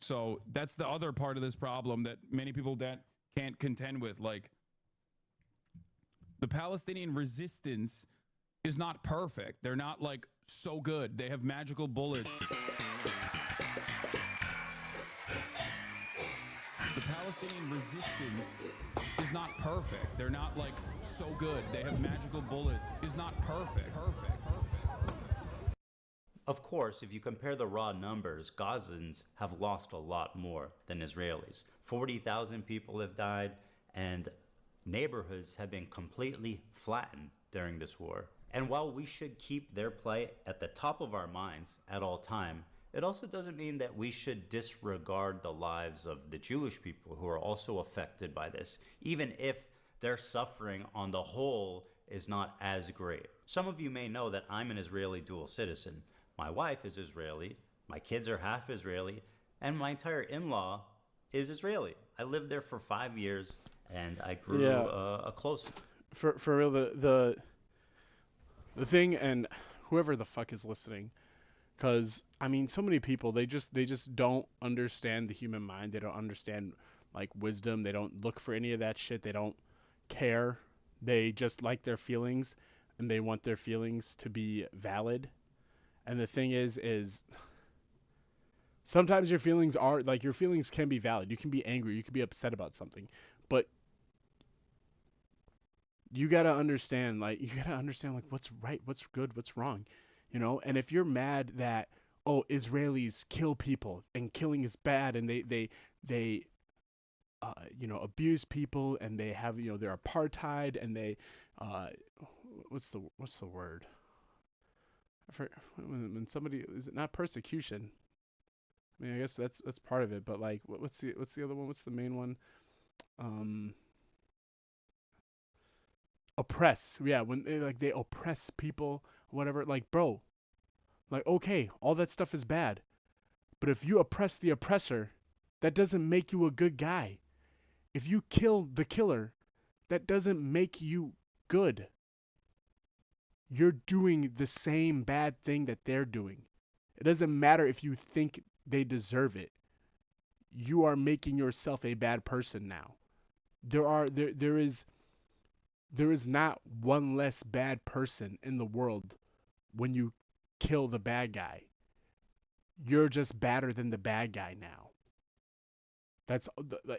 G: So that's the other part of this problem that many people that can't contend with. Like, the Palestinian resistance is not perfect. They're not, like, so good. They have magical bullets. The Palestinian resistance is not perfect. They're not like so good. They have magical bullets. Is not perfect.
E: Of course, if you compare the raw numbers, Gazans have lost a lot more than Israelis. 40,000 people have died, and neighborhoods have been completely flattened during this war. And while we should keep their plight at the top of our minds at all time, it also doesn't mean that we should disregard the lives of the Jewish people who are also affected by this, even if their suffering on the whole is not as great. Some of you may know that I'm an Israeli dual citizen. My wife is Israeli, my kids are half Israeli, and my entire in-law is Israeli. I lived there for 5 years, and I grew a close...
A: For real, the thing, and whoever the fuck is listening... Because, I mean, so many people, they just don't understand the human mind. They don't understand, like, wisdom. They don't look for any of that shit. They don't care. They just like their feelings, and they want their feelings to be valid. And the thing is sometimes your feelings can be valid. You can be angry. You can be upset about something. But you got to understand, like, what's right, what's good, what's wrong. You know, and if you're mad that, oh, Israelis kill people and killing is bad and they abuse people and they have, they're apartheid and they, what's the word? When somebody, is it not persecution? I mean, I guess that's part of it, but like, what's the other one? What's the main one? Oppress. Yeah, when they oppress people, whatever. Like, bro, like, okay, all that stuff is bad, But if you oppress the oppressor, that doesn't make you a good guy. If you kill the killer, that doesn't make you good. You're doing the same bad thing that they're doing. It doesn't matter if you think they deserve it. You are making yourself a bad person now. There is not one less bad person in the world when you kill the bad guy. You're just badder than the bad guy now.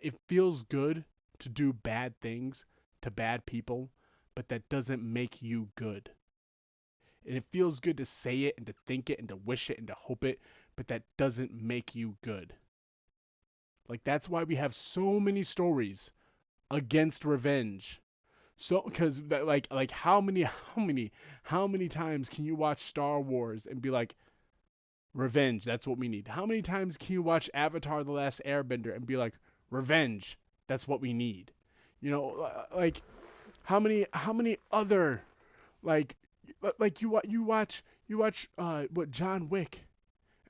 A: It feels good to do bad things to bad people, but that doesn't make you good. And it feels good to say it and to think it and to wish it and to hope it, but that doesn't make you good. Like, that's why we have so many stories against revenge. So, because like how many times can you watch Star Wars and be like, revenge, that's what we need? How many times can you watch Avatar: The Last Airbender and be like, revenge, that's what we need? You know, like how many other like you watch what John Wick,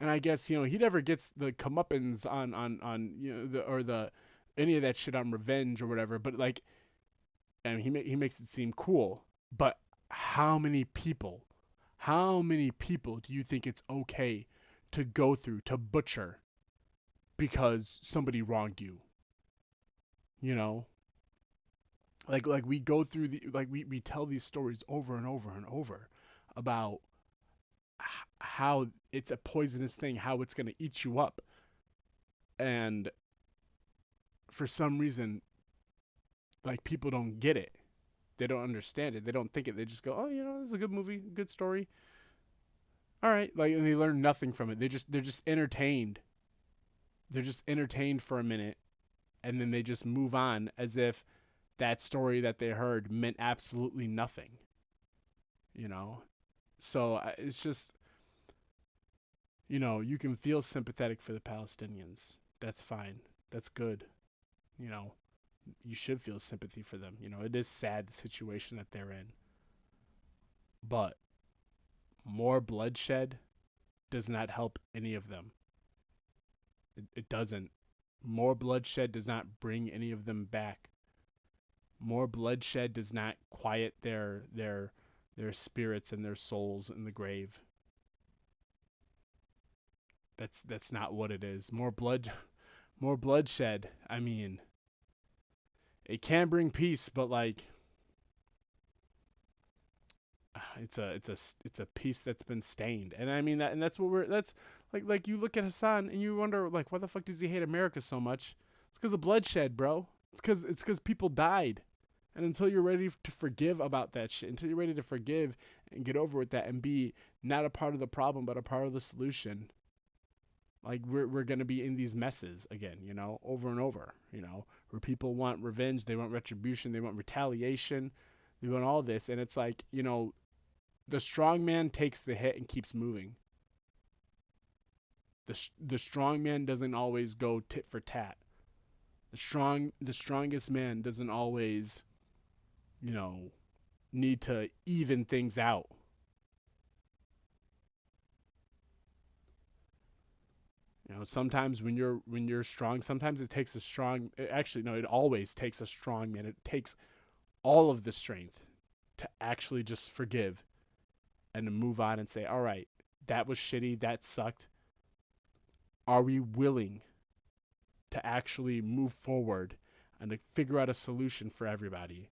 A: and I guess he never gets the comeuppance on the any of that shit on revenge or whatever, but like, and he makes it seem cool, but how many people do you think it's okay to go through, to butcher, because somebody wronged you? You know, like we go through we tell these stories over and over and over about how it's a poisonous thing, how it's going to eat you up. And for some reason, like, people don't get it. They don't understand it. They don't think it. They just go, oh, this is a good movie, good story. All right. Like, and they learn nothing from it. They're just entertained. They're just entertained for a minute, and then they just move on as if that story that they heard meant absolutely nothing. So it's just, you can feel sympathetic for the Palestinians. That's fine. That's good. You should feel sympathy for them. It is sad, the situation that they're in. But more bloodshed does not help any of them. It doesn't. More bloodshed does not bring any of them back. More bloodshed does not quiet their spirits and their souls in the grave. That's not what it is. More bloodshed. I mean, it can bring peace, but like, it's a peace that's been stained. And I mean that's like you look at Hasan and you wonder, like, why the fuck does he hate America so much? It's because of bloodshed, bro. It's because people died. And until you're ready to forgive about that shit, until you're ready to forgive and get over with that and be not a part of the problem but a part of the solution, like, we're gonna be in these messes again, over and over, where people want revenge, they want retribution, they want retaliation, they want all this, and it's like, the strong man takes the hit and keeps moving. The strong man doesn't always go tit for tat. The strongest man doesn't always, need to even things out. Sometimes when you're strong, sometimes it takes a strong. Actually, no, it always takes a strong man. It takes all of the strength to actually just forgive and to move on and say, all right, that was shitty, that sucked. Are we willing to actually move forward and to figure out a solution for everybody?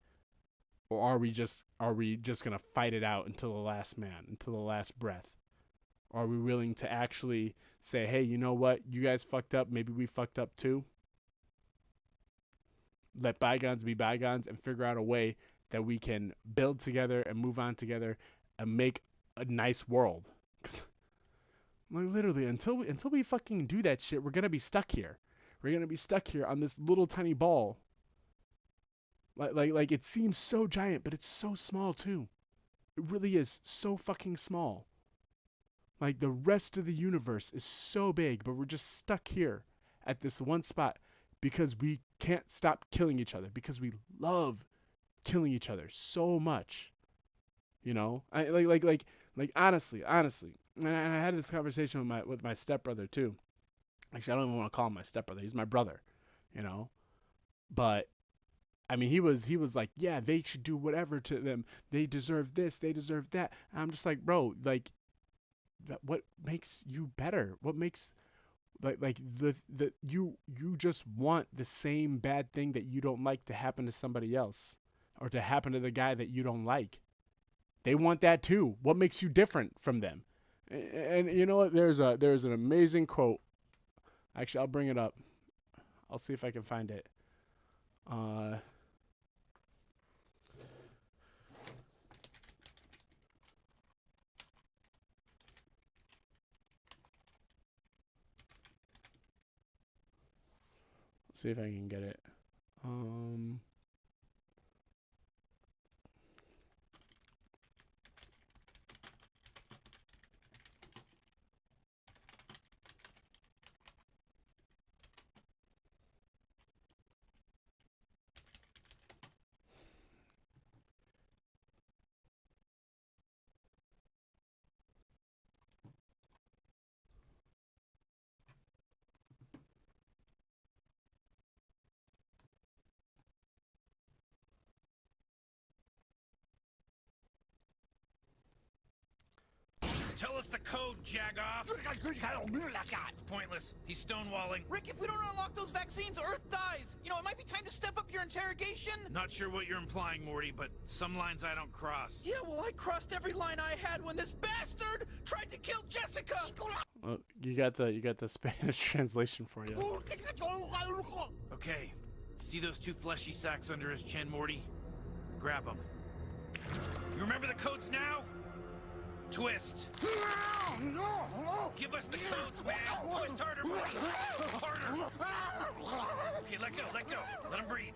A: Or are we just gonna fight it out until the last man, until the last breath? Are we willing to actually say, hey, you know what? You guys fucked up. Maybe we fucked up too. Let bygones be bygones and figure out a way that we can build together and move on together and make a nice world. Like, literally, until we fucking do that shit, we're gonna be stuck here. We're gonna be stuck here on this little tiny ball. Like it seems so giant, but it's so small too. It really is so fucking small. Like, the rest of the universe is so big, but we're just stuck here at this one spot because we can't stop killing each other, because we love killing each other so much. I like honestly. And I had this conversation with my stepbrother too. Actually, I don't even want to call him my stepbrother. He's my brother, you know. But I mean, he was like, yeah, they should do whatever to them. They deserve this. They deserve that. And I'm just like, bro, like, what makes you better? What makes like the you just want the same bad thing that you don't like to happen to somebody else, or to happen to the guy that you don't like. They want that too. What makes you different from them? And you know what? There's an amazing quote. Actually, I'll bring it up. I'll see if I can find it. Uh, see if I can get it. Um,
N: Tell us the code, Jagoff. It's pointless. He's stonewalling.
O: Rick, if we don't unlock those vaccines, Earth dies. You know, it might be time to step up your interrogation.
N: Not sure what you're implying, Morty, but some lines I don't cross.
O: Yeah, well, I crossed every line I had when this bastard tried to kill Jessica.
A: well, you got the Spanish translation for you.
N: Okay. See those two fleshy sacks under his chin, Morty? Grab them. You remember the codes now? Twist. Give us the codes, man. Twist harder, Morty. Harder. Okay, let go. Let him breathe.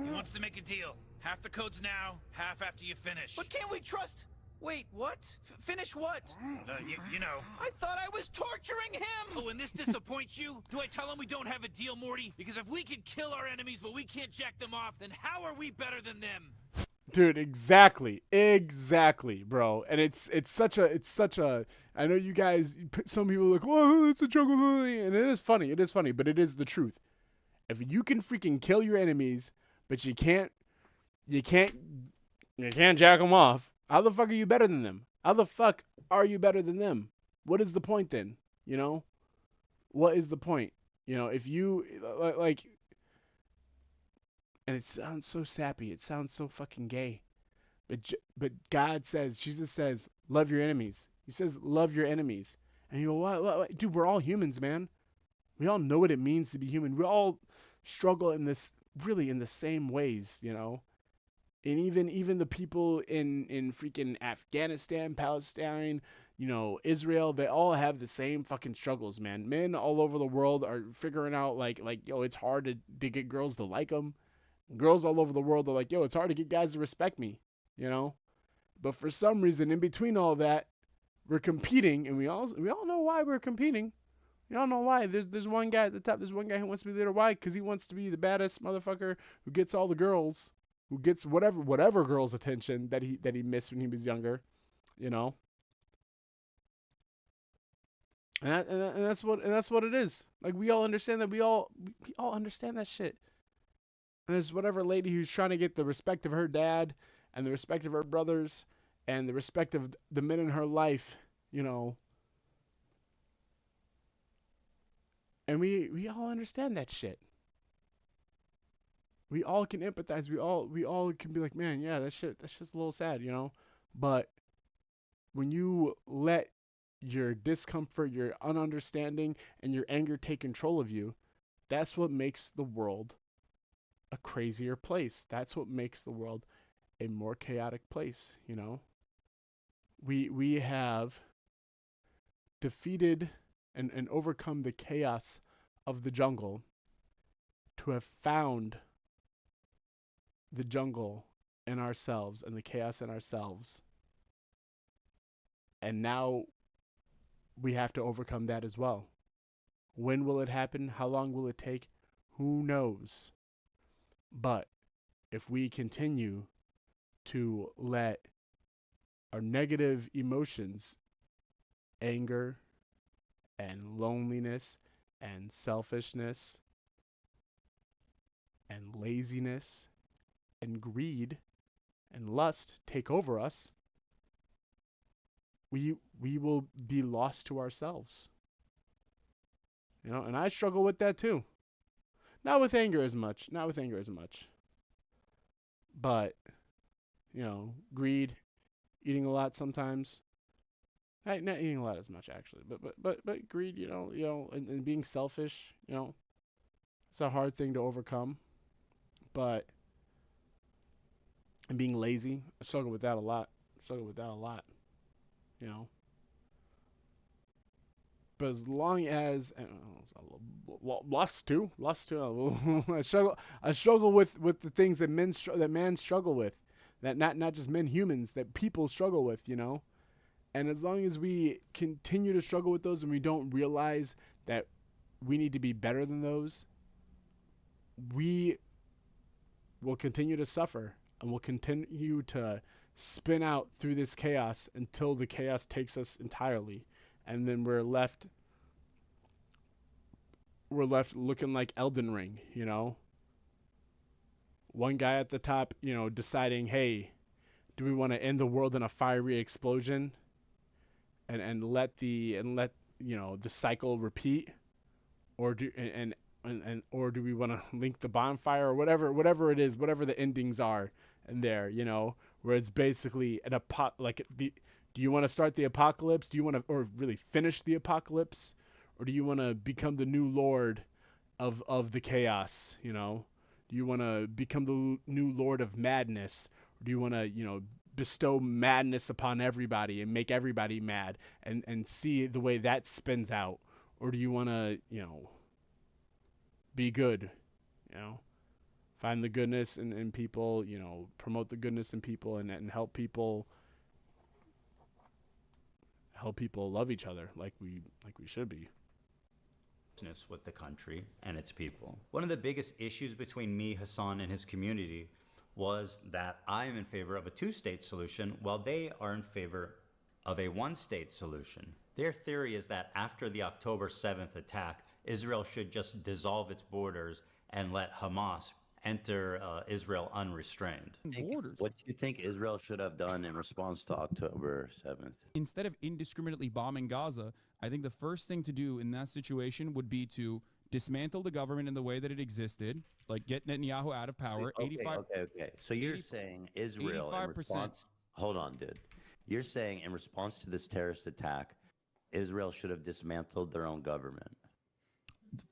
N: He wants to make a deal. Half the codes now, half after you finish.
O: But can't we trust... Wait, what? Finish what?
N: You know.
O: I thought I was torturing him!
N: Oh, and this disappoints you? Do I tell him we don't have a deal, Morty? Because if we can kill our enemies but we can't jack them off, then how are we better than them?
A: Dude, exactly, bro. And it's such a. I know you guys. Some people are like, "Oh, it's a joke," and it is funny, but it is the truth. If you can freaking kill your enemies, but you can't jack them off, how the fuck are you better than them? How the fuck are you better than them? What is the point then? You know, what is the point? You know, if you like. And it sounds so sappy. It sounds so fucking gay. But God says, Jesus says, love your enemies. He says, love your enemies. And you go, what? Dude, we're all humans, man. We all know what it means to be human. We all struggle in the same ways, you know. And even the people in freaking Afghanistan, Palestine, you know, Israel, they all have the same fucking struggles, man. Men all over the world are figuring out like yo, it's hard to get girls to like them. Girls all over the world are like, yo, it's hard to get guys to respect me, you know? But for some reason, in between all that, we're competing, and we all know why we're competing. We all know why. There's one guy at the top. There's one guy who wants to be leader. Why? Because he wants to be the baddest motherfucker who gets all the girls, who gets whatever girl's attention that he missed when he was younger, you know? And that's what it is. Like, we all understand that. We all understand that shit. And there's whatever lady who's trying to get the respect of her dad and the respect of her brothers and the respect of the men in her life, you know. And we all understand that shit. We all can empathize. We all can be like, man, yeah, that's just a little sad, you know. But when you let your discomfort, your ununderstanding, and your anger take control of you, that's what makes the world a crazier place. That's what makes the world a more chaotic place, you know. We have defeated and overcome the chaos of the jungle to have found the jungle in ourselves and the chaos in ourselves. And now we have to overcome that as well. When will it happen? How long will it take? Who knows? But if we continue to let our negative emotions, anger, and loneliness and selfishness and laziness and greed and lust take over us, we will be lost to ourselves. You know, and I struggle with that too. Not with anger as much. But, you know, greed, eating a lot sometimes. Not eating a lot as much actually, but greed, and being selfish, it's a hard thing to overcome. But and being lazy, I struggle with that a lot. You know. But as long as lust too. I struggle with the things that men struggle with, that not just men, humans, that people struggle with, And as long as we continue to struggle with those and we don't realize that we need to be better than those, we will continue to suffer and will continue to spin out through this chaos until the chaos takes us entirely. And then we're left looking like Elden Ring, One guy at the top, deciding, hey, do we want to end the world in a fiery explosion and let the cycle repeat, or do we want to link the bonfire, or whatever it is, whatever the endings are in there, where it's basically do you want to start the apocalypse? Do you want to, or really finish the apocalypse? Or do you want to become the new lord of the chaos, Do you want to become the new lord of madness? Or do you want to, bestow madness upon everybody and make everybody mad and see the way that spins out? Or do you want to, be good, find the goodness in people, promote the goodness in people and help people love each other like we should be.
E: With the country and its people. One of the biggest issues between me, Hasan, and his community was that I am in favor of a two-state solution while they are in favor of a one-state solution. Their theory is that after the October 7th attack, Israel should just dissolve its borders and let Hamas enter Israel unrestrained.
K: What do you think Israel should have done in response to October 7th?
G: Instead of indiscriminately bombing Gaza, I think the first thing to do in that situation would be to dismantle the government in the way that it existed, like get Netanyahu out of power.
K: Okay. So you're saying Israel in response... Hold on, dude. You're saying in response to this terrorist attack, Israel should have dismantled their own government.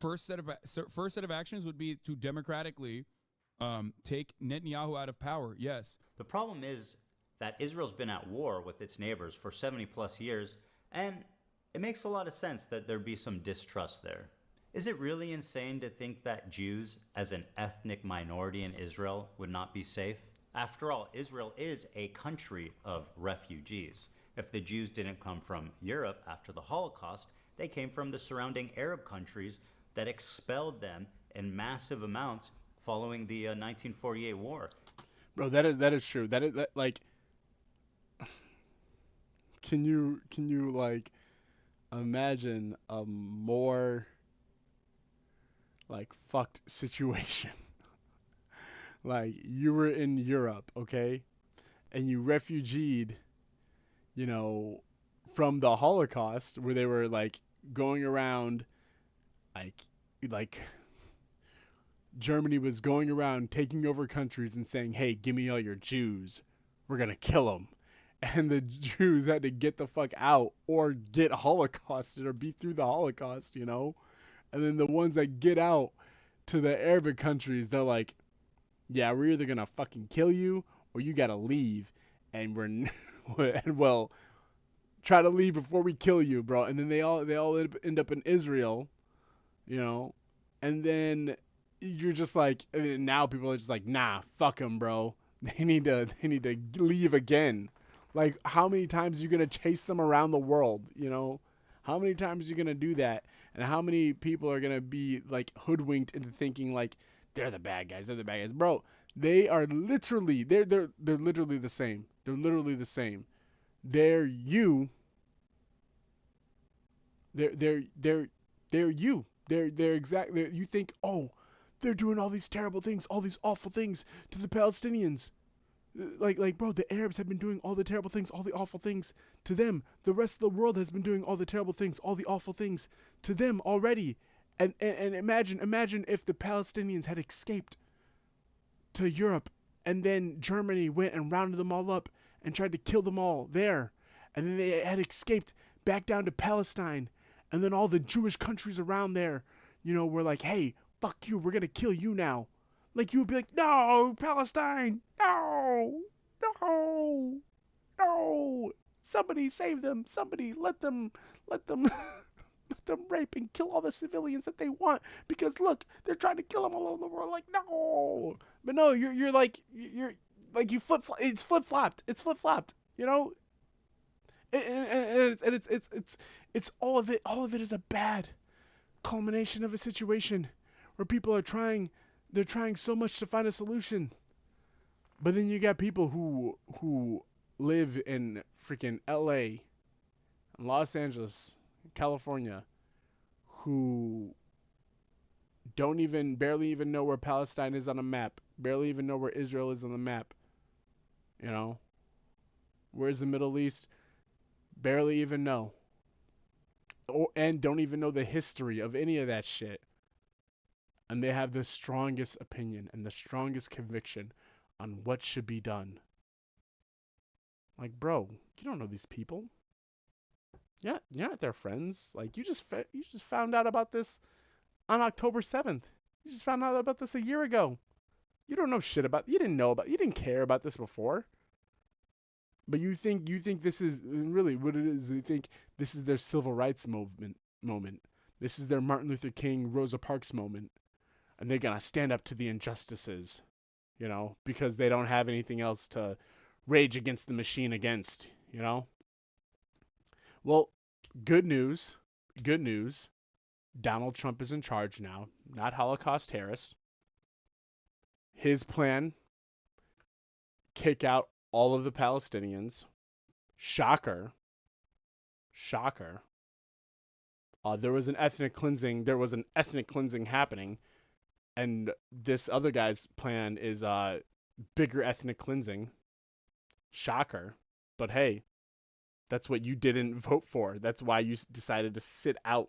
G: First set of actions would be to democratically take Netanyahu out of power. Yes.
E: The problem is that Israel's been at war with its neighbors for 70 plus years, and it makes a lot of sense that there be some distrust there. Is it really insane to think that Jews, as an ethnic minority in Israel, would not be safe? After all, Israel is a country of refugees. If the Jews didn't come from Europe after the Holocaust, they came from the surrounding Arab countries that expelled them in massive amounts following the 1948 war.
A: Bro, that is true. That like, can you like imagine a more like fucked situation? Like, you were in Europe, okay, and you refugeed, from the Holocaust, where they were like going around, like Germany was going around taking over countries and saying, hey, give me all your Jews, we're gonna kill them. And the Jews had to get the fuck out or get holocausted or be through the Holocaust, And then the ones that get out to the Arabic countries, they're like, yeah, we're either gonna fucking kill you or you gotta leave, and well, try to leave before we kill you, bro. And then they all end up in Israel, and then you're just like, and now people are just like, nah, fuck them, bro. They need to leave again. Like, how many times are you gonna chase them around the world? How many times are you gonna do that? And how many people are gonna be like hoodwinked into thinking like they're the bad guys, bro? They are literally they're literally the same. They're literally the same. They're you They're you. They're exactly. You think, oh, they're doing all these terrible things, all these awful things to the Palestinians. Like, bro, the Arabs have been doing all the terrible things, all the awful things to them. The rest of the world has been doing all the terrible things, all the awful things to them already. And imagine if the Palestinians had escaped to Europe, and then Germany went and rounded them all up and tried to kill them all there, and then they had escaped back down to Palestine, and then all the Jewish countries around there, were like, hey, fuck you, we're gonna kill you now. Like, you would be like, no, Palestine, no, no, no, somebody save them, somebody let them let them rape and kill all the civilians that they want, because look, they're trying to kill them all over the world. Like, no, but no, you're like you it's flip flopped, it's all of it is a bad culmination of a situation where people are they're trying so much to find a solution, but then you got people who live in freaking LA, Los Angeles, California, who barely even know where Palestine is on a map, barely even know where Israel is on the map. Where's the Middle East? Barely even know. And don't even know the history of any of that shit. And they have the strongest opinion and the strongest conviction on what should be done. Like, bro, you don't know these people. Yeah, you're not their friends. Like, you just found out about this on October 7th. You just found out about this a year ago. You don't know shit about. You didn't care about this before. But you think this is really what it is. You think this is their civil rights moment. This is their Martin Luther King, Rosa Parks moment. And they're gonna stand up to the injustices, because they don't have anything else to rage against the machine against, Well, good news. Donald Trump is in charge now, not Holocaust Harris. His plan, kick out all of the Palestinians. Shocker. There was an ethnic cleansing happening, and this other guy's plan is bigger ethnic cleansing. Shocker. But hey, that's what you didn't vote for. That's why you decided to sit out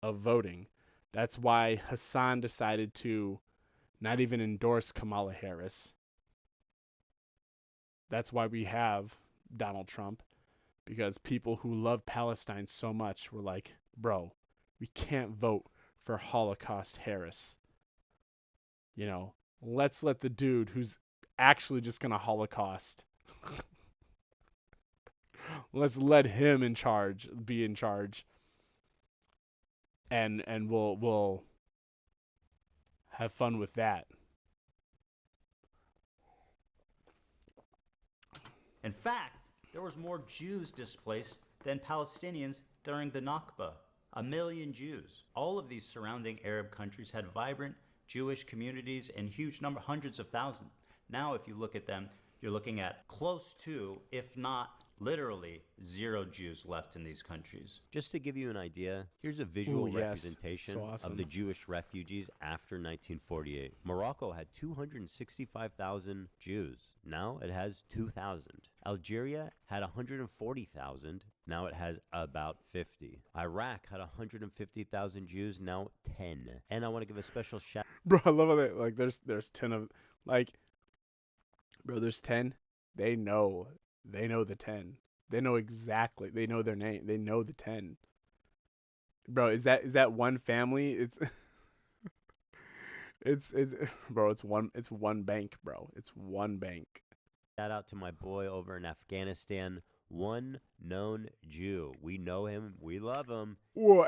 A: of voting. That's why Hasan decided to not even endorse Kamala Harris. That's why we have Donald Trump, because people who love Palestine so much were like, bro, we can't vote for Holocaust Harris. Let's let the dude who's actually just gonna Holocaust. Let's let him be in charge. And we'll have fun with that.
E: In fact, there was more Jews displaced than Palestinians during the Nakba. 1 million Jews. All of these surrounding Arab countries had vibrant Jewish communities in huge number, hundreds of thousands. Now, if you look at them, you're looking at close to, if not literally, 0 Jews left in these countries.
K: Just to give you an idea, here's a visual
A: Ooh, yes.
K: representation
A: So awesome.
K: of the Jewish refugees after 1948. Morocco had 265,000 Jews. Now it has 2,000. Algeria had 140,000. Now it has about 50. Iraq had 150,000 Jews. Now 10. And I want to give a special shout.
A: Bro, I love how they, like, there's 10 of, like, bro, there's 10. They know the 10. They know exactly. They know their name. They know the 10. Bro, is that one family? It's bro, it's one bank, bro. It's one bank.
K: Shout out to my boy over in Afghanistan, one known Jew. We know him. We love him.
A: Whoa,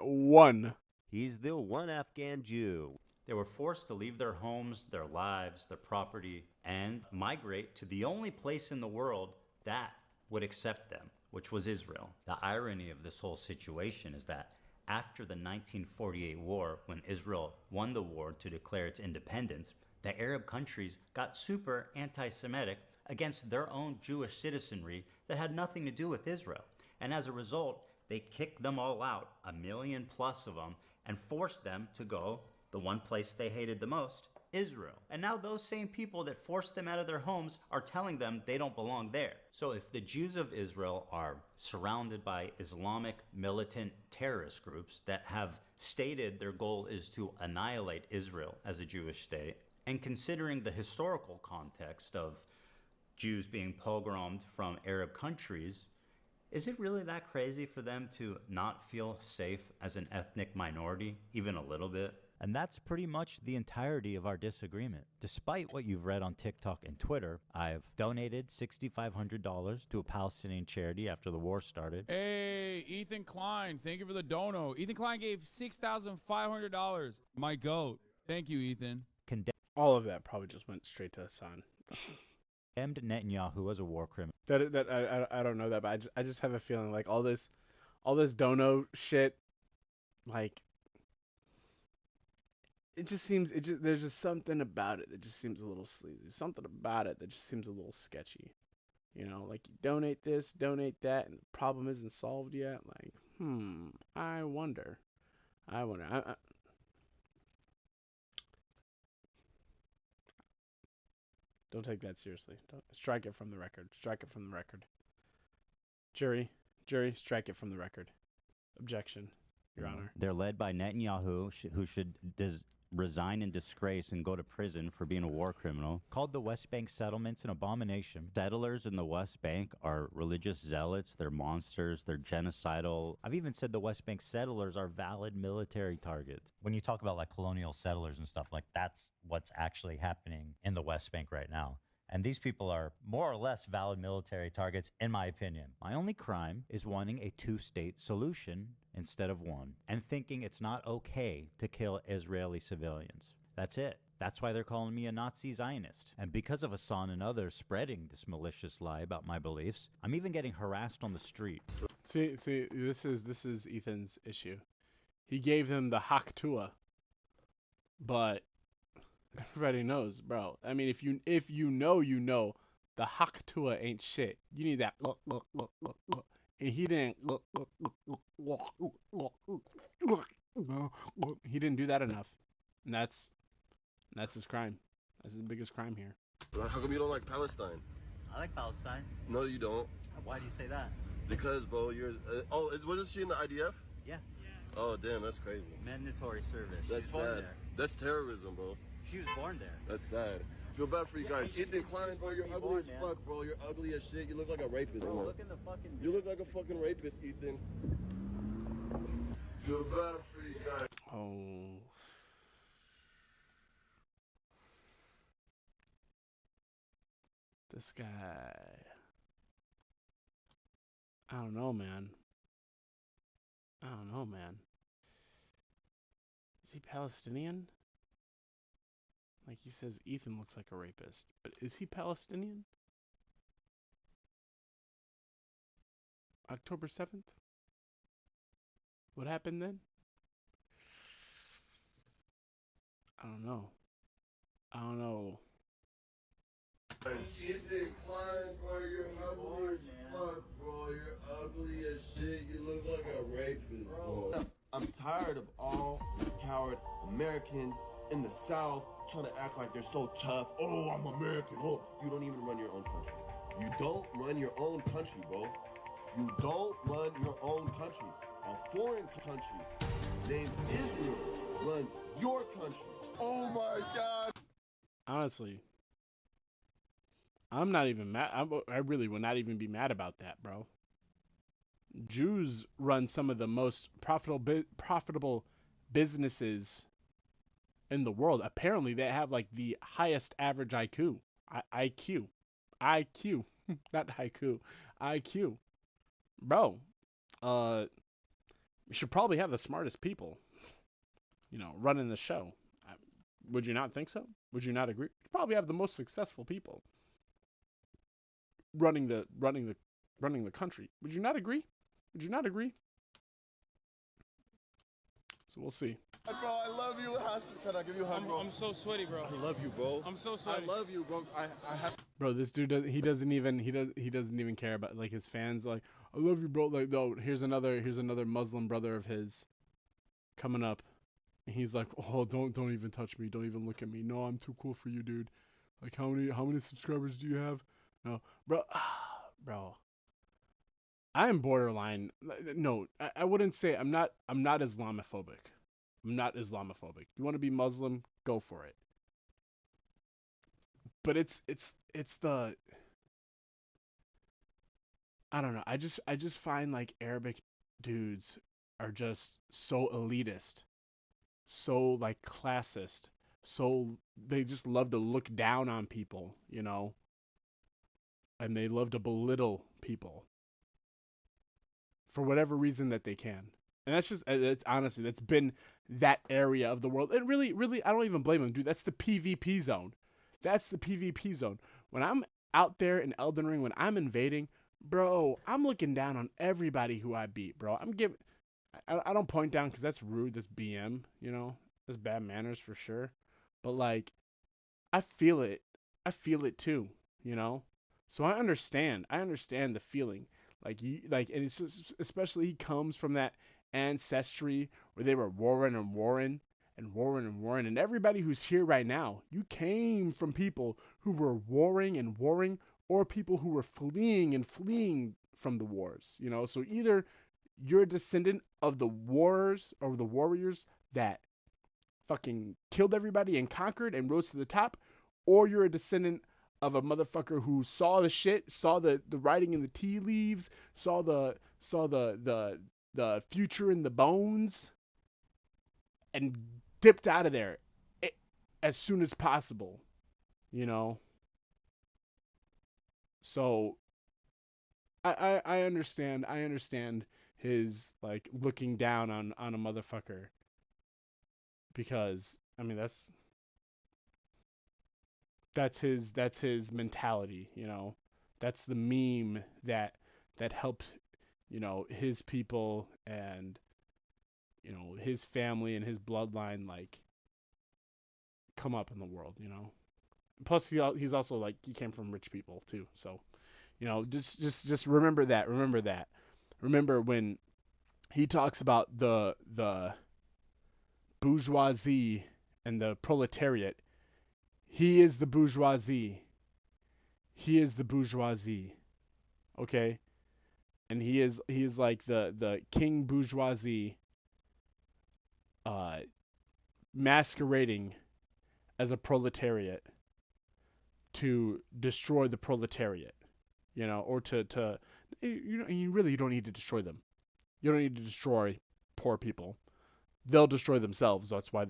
A: one.
K: He's the one Afghan Jew.
E: They were forced to leave their homes, their lives, their property, and migrate to the only place in the world that would accept them, which was Israel. The irony of this whole situation is that after the 1948 war, when Israel won the war to declare its independence, the Arab countries got super anti-Semitic against their own Jewish citizenry that had nothing to do with Israel. And as a result, they kicked them all out, 1 million plus of them, and forced them to go the one place they hated the most, Israel. And now those same people that forced them out of their homes are telling them they don't belong there. So if the Jews of Israel are surrounded by Islamic militant terrorist groups that have stated their goal is to annihilate Israel as a Jewish state, and considering the historical context of Jews being pogromed from Arab countries, is it really that crazy for them to not feel safe as an ethnic minority, even a little bit?
I: And that's pretty much the entirety of our disagreement. Despite what you've read on TikTok and Twitter, I've donated $6,500 to a Palestinian charity after the war started.
G: Hey, Ethan Klein, thank you for the dono. Ethan Klein gave $6,500. My goat. Thank you, Ethan.
A: All of that probably just went straight to Hasan.
I: Condemned Netanyahu as a war criminal.
A: I don't know that, but I just have a feeling like all this dono shit, like there's just something about it that just seems a little sleazy. Something about it that just seems a little sketchy. You know, like you donate this, donate that, and the problem isn't solved yet. Like, I wonder. Don't take that seriously. Don't strike it from the record. Strike it from the record. Jury, strike it from the record. Objection, Your Honor.
I: They're led by Netanyahu, who should resign in disgrace and go to prison for being a war criminal. Called the West Bank settlements an abomination. Settlers in the West Bank are religious zealots. They're monsters. They're genocidal. I've even said the West Bank settlers are valid military targets.
E: When you talk about like colonial settlers and stuff, like that's what's actually happening in the West Bank right now. And these people are more or less valid military targets, in my opinion.
I: My only crime is wanting a two-state solution instead of one, and thinking it's not okay to kill Israeli civilians. That's it. That's why they're calling me a Nazi Zionist. And because of Hasan and others spreading this malicious lie about my beliefs, I'm even getting harassed on the street.
A: See, this is Ethan's issue. He gave them the Haktua, but everybody knows, bro. I mean, if you know, the Haktua ain't shit. You need that and he didn't do that enough. And that's his crime. That's his biggest crime here.
P: How come you don't like Palestine?
E: I like Palestine.
P: No, you don't.
E: Why do you say that?
P: Because, bro, you're... wasn't she in the IDF?
E: Yeah.
P: Oh, damn, that's crazy.
E: Mandatory service.
P: That's
E: She's born
P: sad.
E: there.
P: That's terrorism, bro.
E: She was born there.
P: That's sad. Feel bad for you guys. Ethan Klein, bro, you're ugly as fuck, bro. You're ugly as shit. You look like a rapist,
E: Bro,
P: man.
E: look in the fucking...
P: You look like a fucking rapist, Ethan. Feel bad for you guys.
A: Oh. This guy. I don't know, man. Is he Palestinian? Like he says Ethan looks like a rapist, but is he Palestinian? October 7th? What happened then? I don't know.
P: Ethan Klein, bro, you're ugly as fuck, bro. You're ugly as shit. You look like a rapist, bro. I'm tired of all these coward Americans in the South trying to act like they're so tough. Oh, I'm American. Oh, you don't even run your own country. You don't run your own country, bro. You don't run your own country. A foreign country named Israel runs your country. Oh my God.
A: Honestly, I'm not even mad. I really would not even be mad about that, bro. Jews run some of the most profitable businesses in the world. Apparently, they have like the highest average IQ. IQ, not haiku. IQ, bro. We should probably have the smartest people, running the show. Would you not think so? Would you not agree? You probably have the most successful people running the country. Would you not agree? So we'll see.
P: Bro, I love you, Hasan. Can I give you a hug, bro?
C: I'm so sweaty, bro.
P: I love you, bro.
C: I'm so sweaty.
P: I love you, bro. I have.
A: Bro, this dude he doesn't even care about like his fans. Like, I love you, bro. Like, no, here's another Muslim brother of his coming up, and he's like, oh, don't even touch me. Don't even look at me. No, I'm too cool for you, dude. Like, how many subscribers do you have? No, bro, bro. I am borderline. No, I wouldn't say I'm not Islamophobic. I'm not Islamophobic. You want to be Muslim? Go for it. But it's the, I don't know. I just find like Arabic dudes are just so elitist, so like classist, so they just love to look down on people, you know, and they love to belittle people for whatever reason that they can. And that's just, it's honestly, that's been that area of the world. And really, I don't even blame them, dude. That's the PvP zone. That's the PvP zone. When I'm out there in Elden Ring, when I'm invading, bro, I'm looking down on everybody who I beat, bro. I don't point down because that's rude. That's BM, you know. That's bad manners for sure. But like, I feel it. I feel it too, you know. So I understand. I understand the feeling. Like and it's just, especially he comes from that ancestry where they were warring and warring and warring and warring. And everybody who's here right now, you came from people who were warring and warring, or people who were fleeing and fleeing from the wars, you know. So either you're a descendant of the warriors or the warriors that fucking killed everybody and conquered and rose to the top, or you're a descendant of a motherfucker who saw the shit, saw the writing in the tea leaves, saw the future in the bones, and dipped out of there as soon as possible, you know. So I understand his like looking down on a motherfucker, because I mean that's his mentality, you know. That's the meme that helped, you know, his people and, you know, his family and his bloodline like come up in the world, you know. Plus he's also like, he came from rich people too, so, you know, just remember that. Remember when he talks about the bourgeoisie and the proletariat. He is the bourgeoisie. Okay? And he is like the king bourgeoisie masquerading as a proletariat to destroy the proletariat, you know, or to you really don't need to destroy them. You don't need to destroy poor people. They'll destroy themselves. That's why,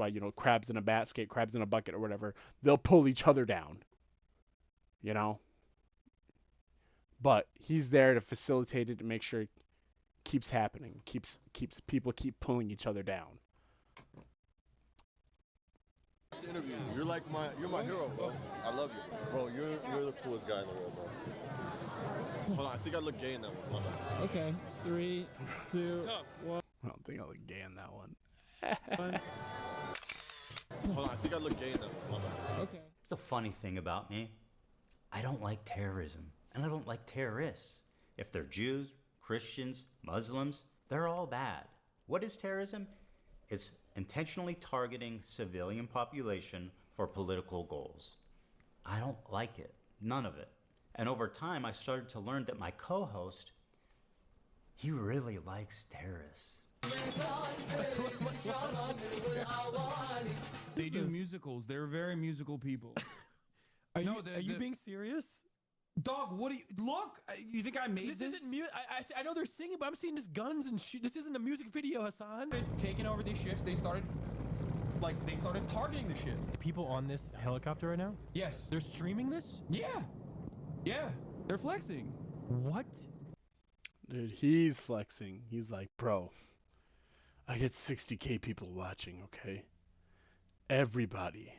A: you know, crabs in a basket, crabs in a bucket, or whatever. They'll pull each other down, you know. But he's there to facilitate it, to make sure it keeps happening, keeps people keep pulling each other down.
P: Interview. You're my hero, bro. I love you, bro. You're the coolest guy in the world, bro. Hold on, I think I look gay in that one. Hold on.
C: Okay, 3, 2, 1.
A: I don't think I look gay in that one.
P: Hold on, I think I look gay in that one. Hold on.
C: Okay.
E: The funny thing about me, I don't like terrorism, and I don't like terrorists. If they're Jews, Christians, Muslims, they're all bad. What is terrorism? It's intentionally targeting civilian population for political goals. I don't like it, none of it. And over time, I started to learn that my co-host, he really likes terrorists.
G: They do musicals. They're very musical people.
C: Are you being serious?
G: Dog, what do you look? You think I made this?
C: This isn't music. I know they're singing, but I'm seeing just guns and shoot. This isn't a music video, Hasan.
G: Taking over these ships, they started targeting the ships.
C: People on this helicopter right now?
G: Yes.
C: They're streaming this?
G: Yeah. They're flexing.
C: What?
A: Dude, he's flexing. He's like, bro, I get 60K people watching, okay? Everybody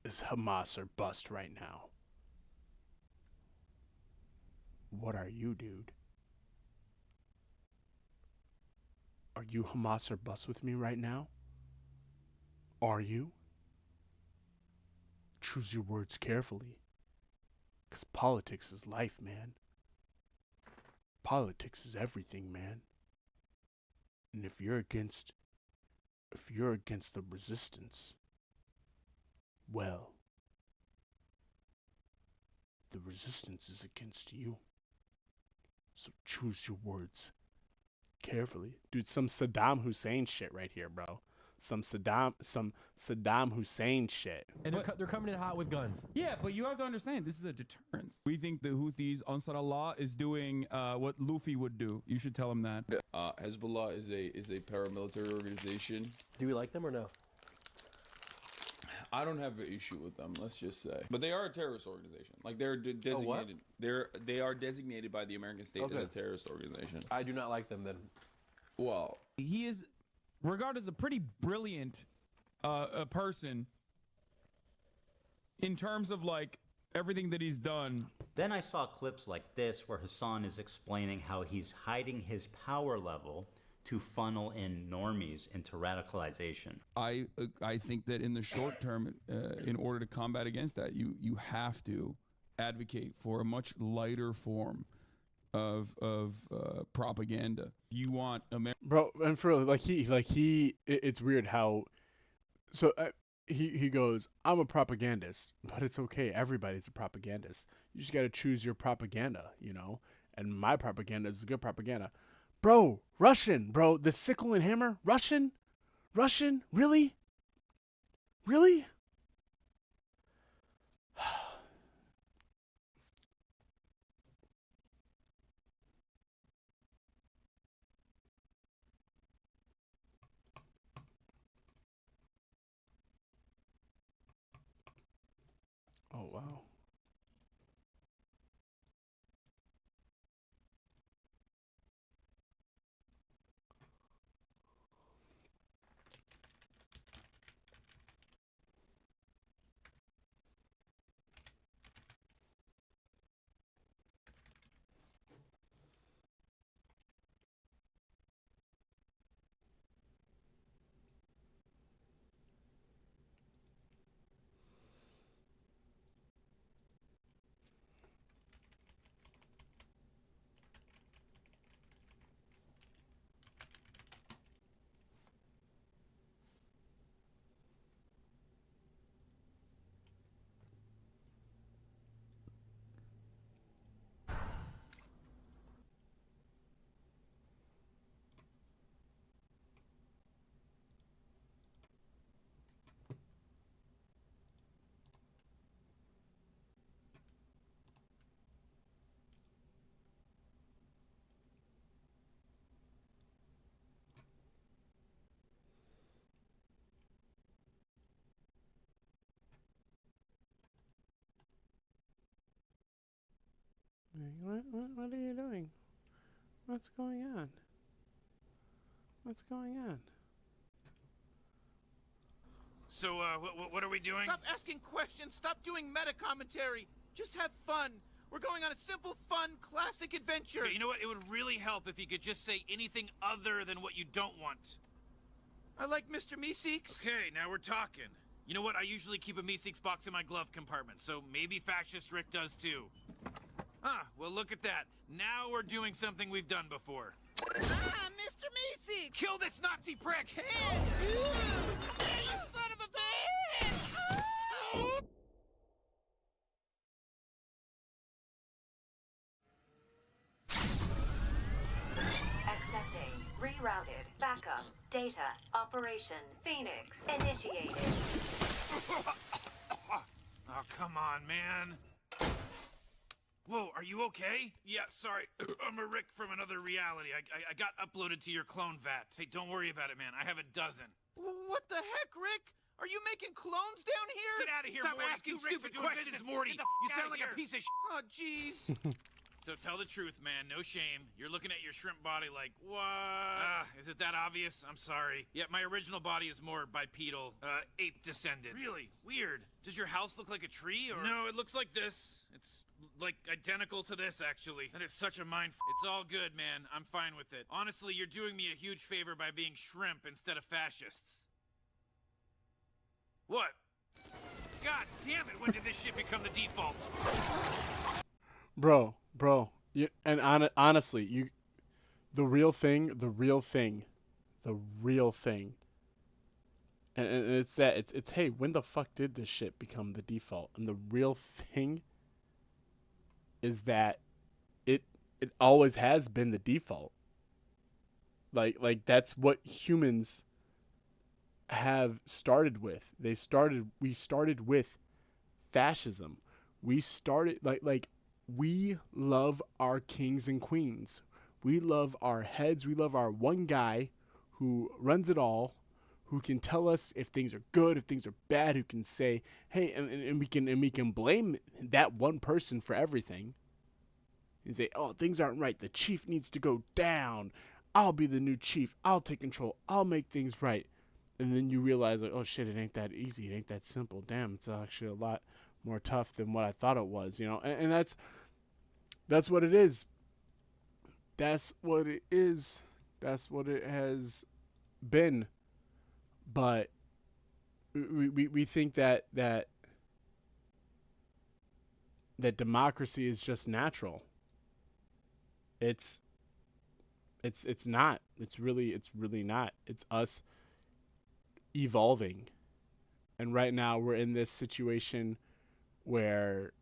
A: is Hamas or bust right now. What are you, dude? Are you Hamas or bust with me right now? Are you? Choose your words carefully. Because politics is life, man. Politics is everything, man. And if you're against the resistance, well, the resistance is against you. So choose your words carefully. Dude, some Saddam Hussein shit right here, bro. Some Saddam Hussein shit.
C: And they're coming in hot with guns.
G: Yeah, but you have to understand, this is a deterrent. We think the Houthis, Ansar Allah, is doing what Luffy would do. You should tell him that.
Q: Hezbollah is a paramilitary organization.
C: Do we like them or no?
Q: I don't have an issue with them, let's just say. But they are a terrorist organization. Like they're designated. They are designated by the American state as a terrorist organization.
C: I do not like them then.
Q: Well,
G: he is regarded as a pretty brilliant a person in terms of like everything that he's done.
E: Then I saw clips like this where Hasan is explaining how he's hiding his power level to funnel in normies into radicalization.
G: I think that in the short term, in order to combat against that, you have to advocate for a much lighter form of propaganda. You want
A: Bro, and for it's weird how, so he goes, I'm a propagandist, but it's okay. Everybody's a propagandist. You just got to choose your propaganda, you know. And my propaganda is good propaganda. Bro, Russian, bro, the sickle and hammer, Russian, really? Oh, wow. What are you doing? What's going on? What's going on?
N: So, what are we doing?
O: Stop asking questions. Stop doing meta commentary. Just have fun. We're going on a simple, fun, classic adventure.
N: Okay, you know what? It would really help if you could just say anything other than what you don't want.
O: I like Mr. Meeseeks.
N: Okay, now we're talking. You know what? I usually keep a Meeseeks box in my glove compartment, so maybe Fascist Rick does too. Well, look at that. Now we're doing something we've done before.
O: Mr. Meeseeks!
N: Kill this Nazi prick!
O: You son of a bitch!
R: Accepting. Rerouted. Backup. Data. Operation Phoenix. Initiated.
N: Oh, come on, man. Whoa, are you okay? Yeah, sorry. I'm a Rick from another reality. I got uploaded to your clone vat. Hey, don't worry about it, man. I have a dozen.
O: What the heck, Rick? Are you making clones down here?
N: Get out of here,
O: Stop
N: Morty.
O: asking
N: Rick's
O: stupid
N: doing
O: questions,
N: business.
O: Morty.
N: You sound like a piece of shit.
O: Oh, jeez.
N: So tell the truth, man. No shame. You're looking at your shrimp body like, what? Is it that obvious? I'm sorry. Yeah, my original body is more bipedal, ape descended. Really? Weird. Does your house look like a tree, or? No, it looks like this. It's like identical to this, actually. And it's such a It's all good, man. I'm fine with it. Honestly, you're doing me a huge favor by being shrimp instead of fascists. What? God damn it, when did this shit become the default?
A: Bro, and honestly, the real thing, and it's that, it's hey, when the fuck did this shit become the default? And the real thing is that it always has been the default. Like that's what humans have started with. We started with fascism. We started like we love our kings and queens. We love our heads. We love our one guy who runs it all, who can tell us if things are good, if things are bad, who can say, hey, and we can blame that one person for everything. And say, oh, things aren't right. The chief needs to go down. I'll be the new chief. I'll take control. I'll make things right. And then you realize, like, oh shit, it ain't that easy. It ain't that simple. Damn, it's actually a lot more tough than what I thought it was, you know. And that's what it is. That's what it is. That's what it has been. But we think that democracy is just natural. It's not. It's really not. It's us evolving. And right now we're in this situation where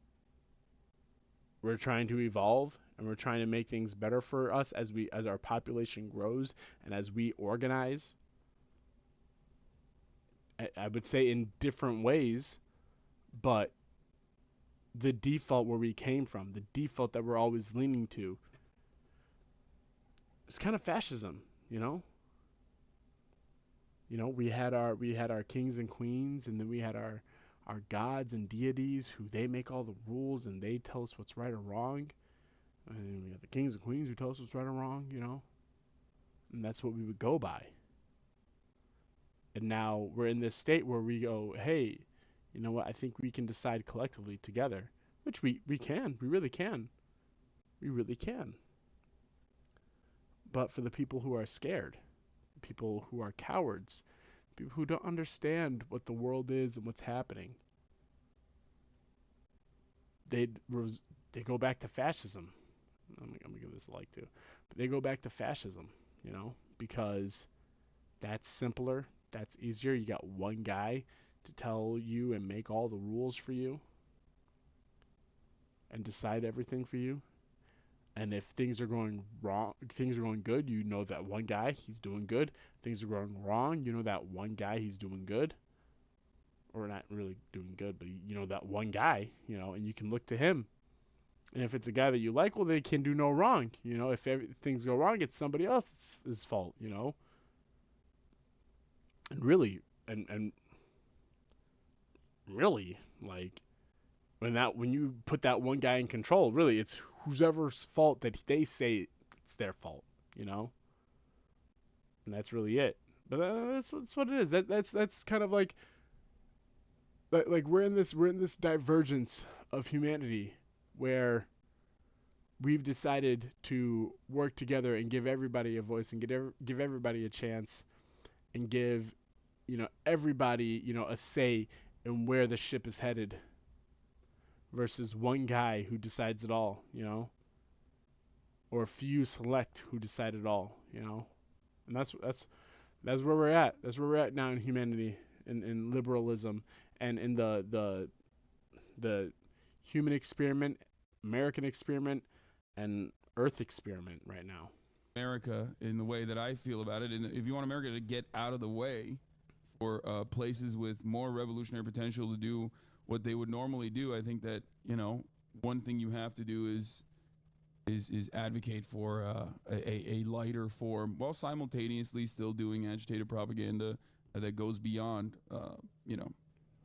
A: we're trying to evolve and we're trying to make things better for us as our population grows and as we organize. I would say in different ways, but the default where we came from, the default that we're always leaning to, it's kind of fascism, you know? You know, we had our kings and queens, and then we had our gods and deities who they make all the rules and they tell us what's right or wrong. And we have the kings and queens who tell us what's right or wrong, you know? And that's what we would go by. And now we're in this state where we go, hey, you know what? I think we can decide collectively together, which we can. We really can. We really can. But for the people who are scared, people who are cowards, people who don't understand what the world is and what's happening, they go back to fascism. I'm gonna give this a like too, but they go back to fascism, you know, because that's simpler, that's easier. You got one guy to tell you and make all the rules for you and decide everything for you. And if things are going wrong, things are going good, you know that one guy, he's doing good. Things are going wrong, you know that one guy, he's doing good. Or not really doing good, but you know that one guy, you know, and you can look to him. And if it's a guy that you like, well, they can do no wrong. You know, if things go wrong, it's somebody else's fault, you know. And really, and really, like, when you put that one guy in control, really, it's whoever's fault that they say it's their fault, you know. And that's really it. But that's what it is. That's kind of like we're in this divergence of humanity where we've decided to work together and give everybody a voice and give everybody a chance and give, you know, everybody, you know, a say in where the ship is headed versus one guy who decides it all, you know, or a few select who decide it all, you know. And that's where we're at. That's where we're at now in humanity, in liberalism, and in the human experiment, American experiment, and Earth experiment right now.
G: America, in the way that I feel about it, and if you want America to get out of the way for places with more revolutionary potential to do what they would normally do, I think that, you know, one thing you have to do is advocate for a lighter form, while simultaneously still doing agitated propaganda that goes beyond, you know,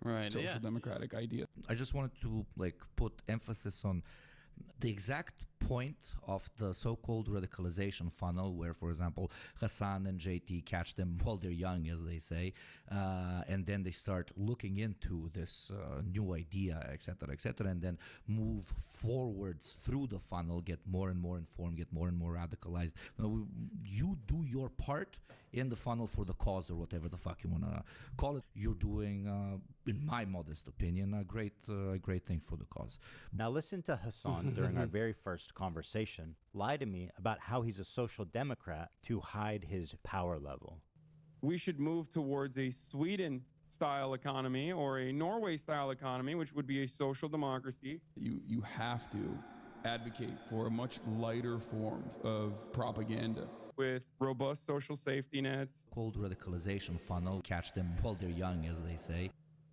S: right,
G: social democratic idea.
T: I just wanted to like put emphasis on the exact
S: point of the so-called radicalization funnel where, for example, Hasan and JT catch them while they're young, as they say, and then they start looking into this new idea, etc., and then move forwards through the funnel, get more and more informed, get more and more radicalized. You do your part in the funnel for the cause, or whatever the fuck you want to call it. You're doing, in my modest opinion, a great thing for the cause.
I: Now listen to Hasan during our very first conversation lie to me about how he's a social democrat to hide his power level.
T: We should move towards a Sweden-style economy or a Norway-style economy, which would be a social democracy.
Q: You have to advocate for a much lighter form of propaganda.
T: With robust social safety nets.
S: Called radicalization funnel, catch them while they're young, as they say.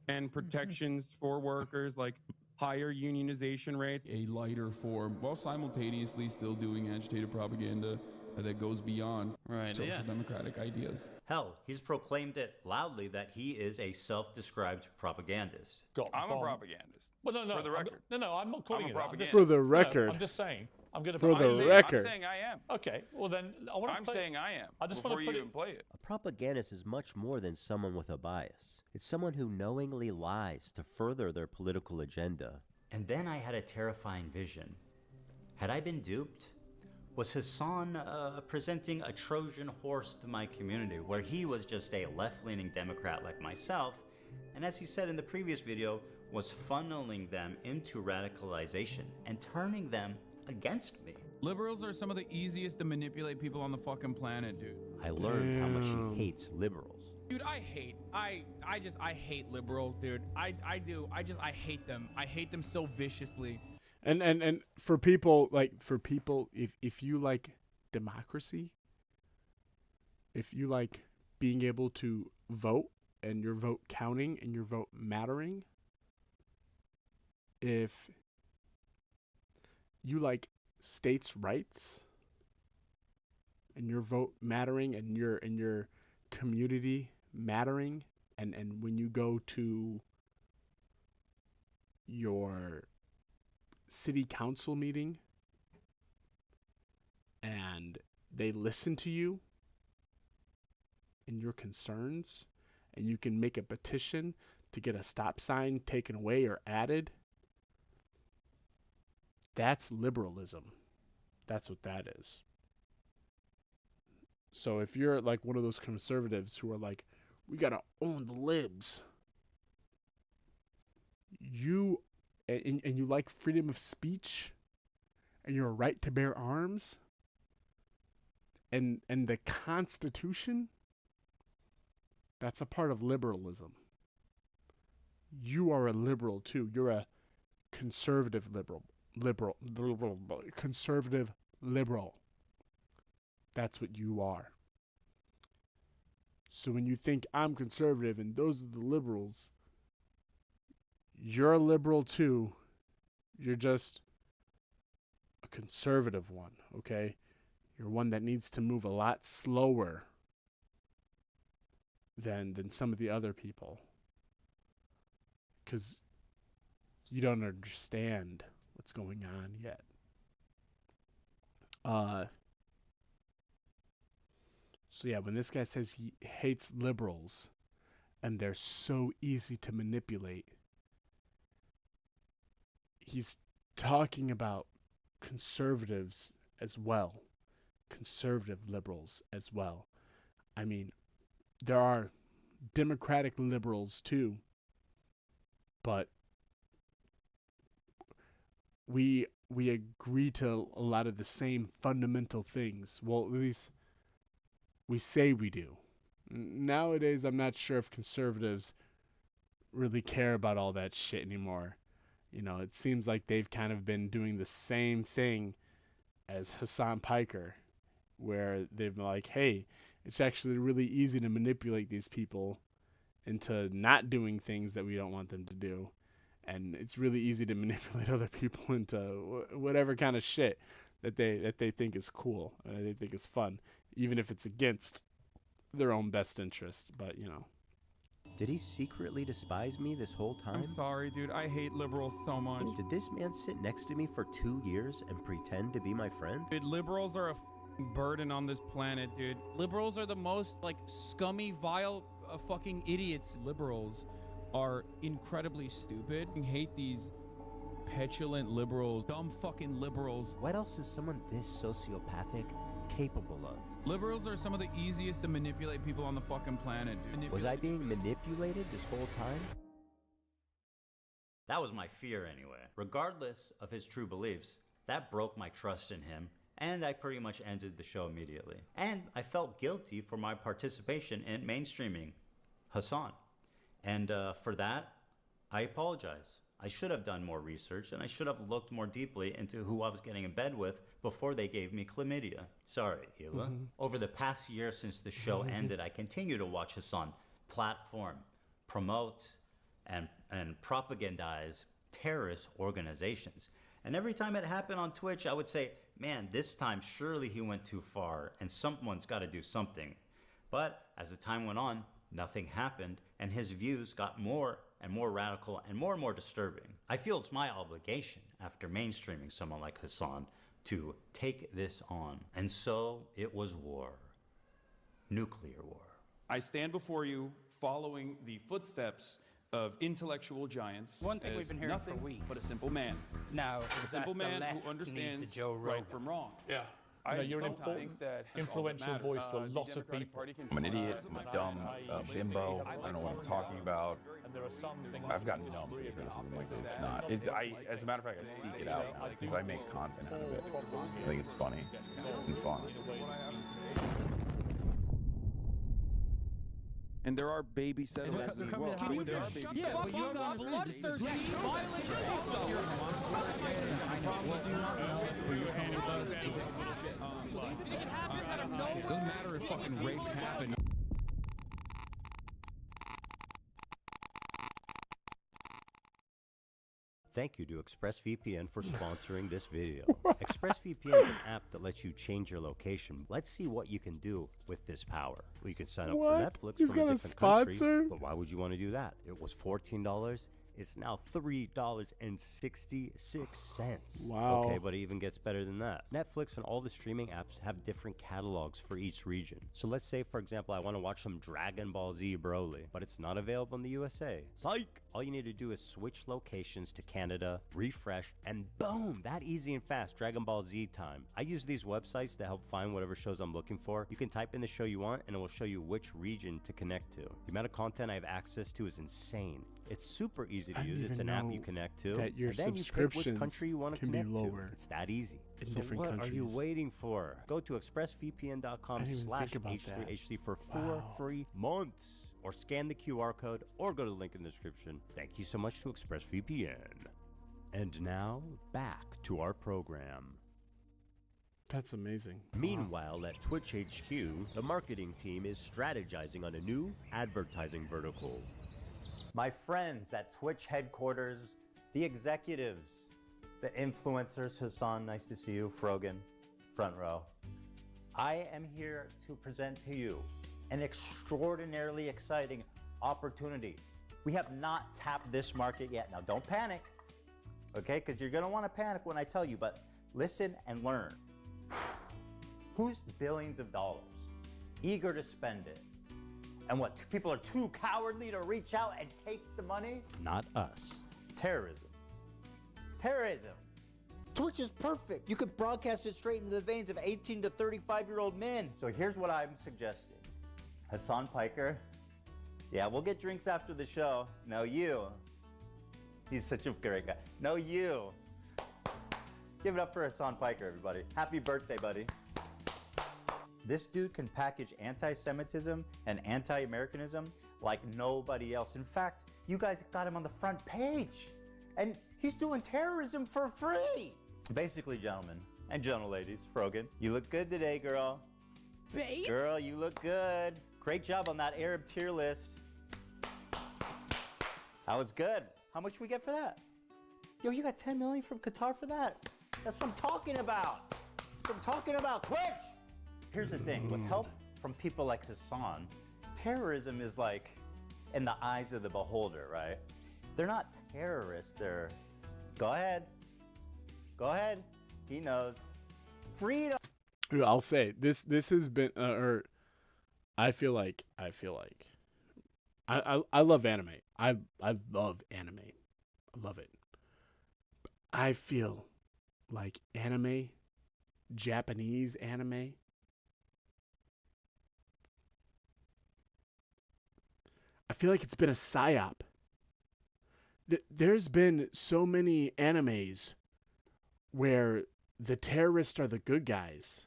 T: And protections for workers, like higher unionization rates.
Q: A lighter form, while simultaneously still doing agitated propaganda that goes beyond social democratic ideas.
E: Hell, he's proclaimed it loudly that he is a self-described propagandist.
G: I'm a propagandist.
U: Well, no.
G: For the record.
U: I'm not calling
G: I'm a
U: it that.
G: propagandist.
A: For the record.
U: No, I'm just saying. I'm going to.
A: For the record.
G: I'm saying I am.
U: Okay. Well, then I want to.
G: I'm saying I am.
U: I just
G: before
U: want to
G: you
U: put
G: even play it.
K: A propagandist is much more than someone with a bias. It's someone who knowingly lies to further their political agenda.
E: And then I had a terrifying vision. Had I been duped? Was Hasan presenting a Trojan horse to my community, where he was just a left-leaning Democrat like myself, and as he said in the previous video, was funneling them into radicalization and turning them against me?
G: Liberals are some of the easiest to manipulate people on the fucking planet, dude.
K: I learned how much he hates liberals.
G: Dude, I hate liberals, dude. I hate them. I hate them so viciously.
A: And for people, if you like democracy, if you like being able to vote and your vote counting and your vote mattering, if you like states' rights and your vote mattering and your community mattering, and when you go to your city council meeting and they listen to you and your concerns, and you can make a petition to get a stop sign taken away or added, that's liberalism. That's what that is. So if you're like one of those conservatives who are like, we gotta own the libs, and you like freedom of speech and your right to bear arms and the Constitution, that's a part of liberalism. You are a liberal too. You're a conservative conservative liberal. That's what you are. So when you think I'm conservative and those are the liberals, you're a liberal too. You're just a conservative one, okay? You're one that needs to move a lot slower than some of the other people. Because you don't understand what's going on yet. So yeah, when this guy says he hates liberals and they're so easy to manipulate, he's talking about conservatives as well, conservative liberals as well. I mean, there are democratic liberals too, but we agree to a lot of the same fundamental things. Well, at least we say we do. Nowadays, I'm not sure if conservatives really care about all that shit anymore. You know, it seems like they've kind of been doing the same thing as Hasan Piker, where they've been like, hey, it's actually really easy to manipulate these people into not doing things that we don't want them to do. And it's really easy to manipulate other people into whatever kind of shit that they think is cool, they think is fun, even if it's against their own best interests. But, you know.
K: Did he secretly despise me this whole time?
G: I'm sorry, dude. I hate liberals so much.
K: Did this man sit next to me for 2 years and pretend to be my friend?
G: Dude, liberals are a burden on this planet, dude. Liberals are the most, like, scummy, vile, fucking idiots. Liberals are incredibly stupid. I hate these petulant liberals, dumb fucking liberals.
K: What else is someone this sociopathic capable of?
G: Liberals are some of the easiest to manipulate people on the fucking planet, dude.
K: Was I being manipulated this whole time?
E: That was my fear anyway. Regardless of his true beliefs, that broke my trust in him, and I pretty much ended the show immediately. And I felt guilty for my participation in mainstreaming Hasan. And for that, I apologize. I should have done more research, and I should have looked more deeply into who I was getting in bed with before they gave me chlamydia. Sorry, Hila. Over the past year since the show ended, I continue to watch Hasan platform, promote, and propagandize terrorist organizations. And every time it happened on Twitch, I would say, man, this time surely he went too far, and someone's got to do something. But as the time went on, nothing happened, and his views got more and more radical and more disturbing. I feel it's my obligation, after mainstreaming someone like Hasan, to take this on. And so it was war. Nuclear war.
Q: I stand before you following the footsteps of intellectual giants.
D: One thing we've been hearing
Q: nothing
D: for weeks.
Q: but a simple man.
D: Now,
Q: a simple man who understands right from wrong.
U: Yeah. You know, you're an important, influential voice to a lot of people.
V: I'm an idiot, I'm a dumb bimbo, I don't know what I'm talking about.
U: And there are some things
V: I've gotten numb to it, it's not. As a matter of fact, I seek it out now because I make content out of it. I think it's funny and fun.
T: And there are baby settlers as well.
C: Can you just shut the fuck up, bloodthirsty, violent
G: It doesn't matter if fucking rapes happen.
K: Thank you to ExpressVPN for sponsoring this video. ExpressVPN is an app that lets you change your location. Let's see what you can do with this power. Well, you can sign up for Netflix from a different country, but why would you want to do that? It was $14. It's now $3.66.
A: Wow.
K: Okay, but it even gets better than that. Netflix and all the streaming apps have different catalogs for each region. So let's say, for example, I want to watch some Dragon Ball Z Broly, but it's not available in the USA. Psych! All you need to do is switch locations to Canada, refresh, and boom, that easy and fast, Dragon Ball Z time. I use these websites to help find whatever shows I'm looking for. You can type in the show you want, and it will show you which region to connect to. The amount of content I have access to is insane. It's super easy to use. It's an app you connect to,
A: that your
K: and then you pick which country you want to connect to.
A: lower
K: It's that easy.
A: in
K: So
A: different
K: what
A: countries.
K: are you waiting for? Go to expressvpn.com/H3H3 for 4 free months, or scan the QR code, or go to the link in the description. Thank you so much to ExpressVPN. And now, back to our program.
A: That's amazing.
K: Meanwhile, at Twitch HQ, the marketing team is strategizing on a new advertising vertical.
E: My friends at Twitch headquarters, the executives, the influencers, Hasan, nice to see you, Frogan, front row. I am here to present to you an extraordinarily exciting opportunity. We have not tapped this market yet. Now don't panic, okay? Because you're gonna wanna panic when I tell you, but listen and learn. Who's billions of dollars, eager to spend it? And what, people are too cowardly to reach out and take the money?
K: Not us.
E: Terrorism. Terrorism. Twitch is perfect. You could broadcast it straight into the veins of 18 to 35-year-old men. So here's what I'm suggesting. Hasan Piker. Yeah, we'll get drinks after the show. No, you. He's such a great guy. No, you. Give it up for Hasan Piker, everybody. Happy birthday, buddy. This dude can package anti-Semitism and anti-Americanism like nobody else. In fact, you guys got him on the front page. And he's doing terrorism for free. Basically, gentlemen and gentle ladies, Frogan, you look good today, girl.
J: Babe?
E: Girl, you look good. Great job on that Arab tier list. That was good. How much we get for that? Yo, you got 10 million from Qatar for that? That's what I'm talking about. I'm talking about Twitch. Here's the thing, with help from people like Hasan, terrorism is like
I: in the eyes of the beholder, right? They're not terrorists, they're... Go ahead. Go ahead. He knows. Freedom.
A: I'll say this has been I feel like I love anime. I love anime. I love it. I feel like anime, Japanese anime, I feel like it's been a psyop. There's been so many animes where the terrorists are the good guys.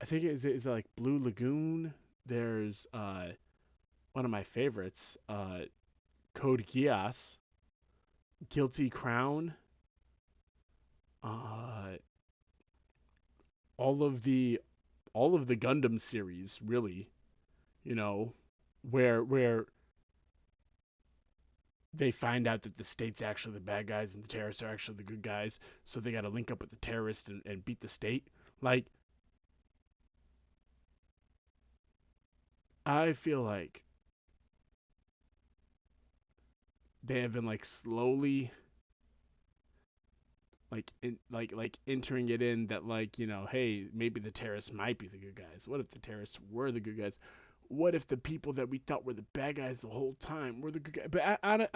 A: I think is it like Blue Lagoon? There's one of my favorites, Code Geass, Guilty Crown, all of the Gundam series, really, you know, where they find out that the state's actually the bad guys and the terrorists are actually the good guys, so they got to link up with the terrorists and beat the state. Like, I feel like they have been like slowly like entering it in that, like, you know, hey, maybe the terrorists might be the good guys. What if the terrorists were the good guys? What if the people that we thought were the bad guys the whole time were the good guys? But I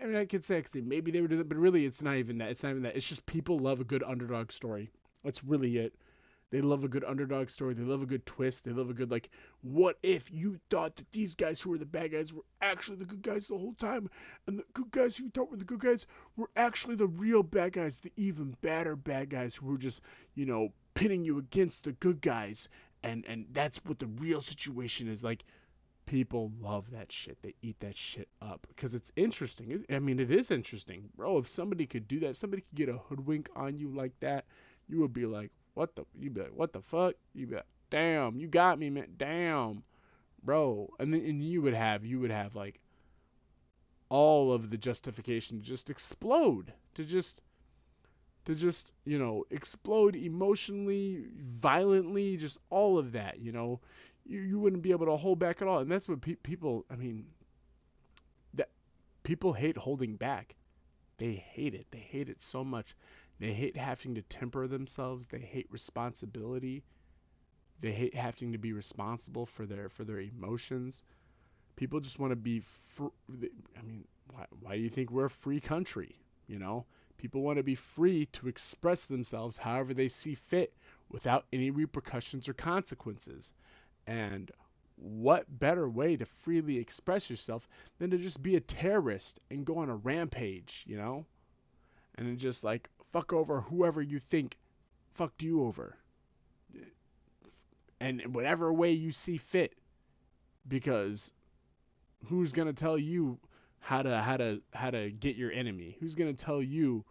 A: mean, I could say maybe they were doing that, but really it's not even that. It's not even that. It's just people love a good underdog story. That's really it. They love a good underdog story. They love a good twist. They love a good, like, what if you thought that these guys who were the bad guys were actually the good guys the whole time, and the good guys who you thought were the good guys were actually the real bad guys, the even badder bad guys who were just, you know, pitting you against the good guys, and that's what the real situation is. Like, people love that shit. They eat that shit up because it's interesting. I mean, it is interesting, bro. If somebody could do that, if somebody could get a hoodwink on you like that, you would be like, you'd be like, what the fuck? You'd be like, damn, you got me, man. Damn, bro. And then you would have like all of the justification to just explode, to just, you know, explode emotionally, violently, just all of that, you know. You wouldn't be able to hold back at all. And that's what people, I mean, that people hate holding back. They hate it. They hate it so much. They hate having to temper themselves. They hate responsibility. They hate having to be responsible for their emotions. People just want to be I mean, why do you think we're a free country? You know, people want to be free to express themselves however they see fit without any repercussions or consequences. And what better way to freely express yourself than to just be a terrorist and go on a rampage, you know? And then just like fuck over whoever you think fucked you over. And whatever way you see fit. Because who's gonna tell you how to get your enemy? Who's gonna tell you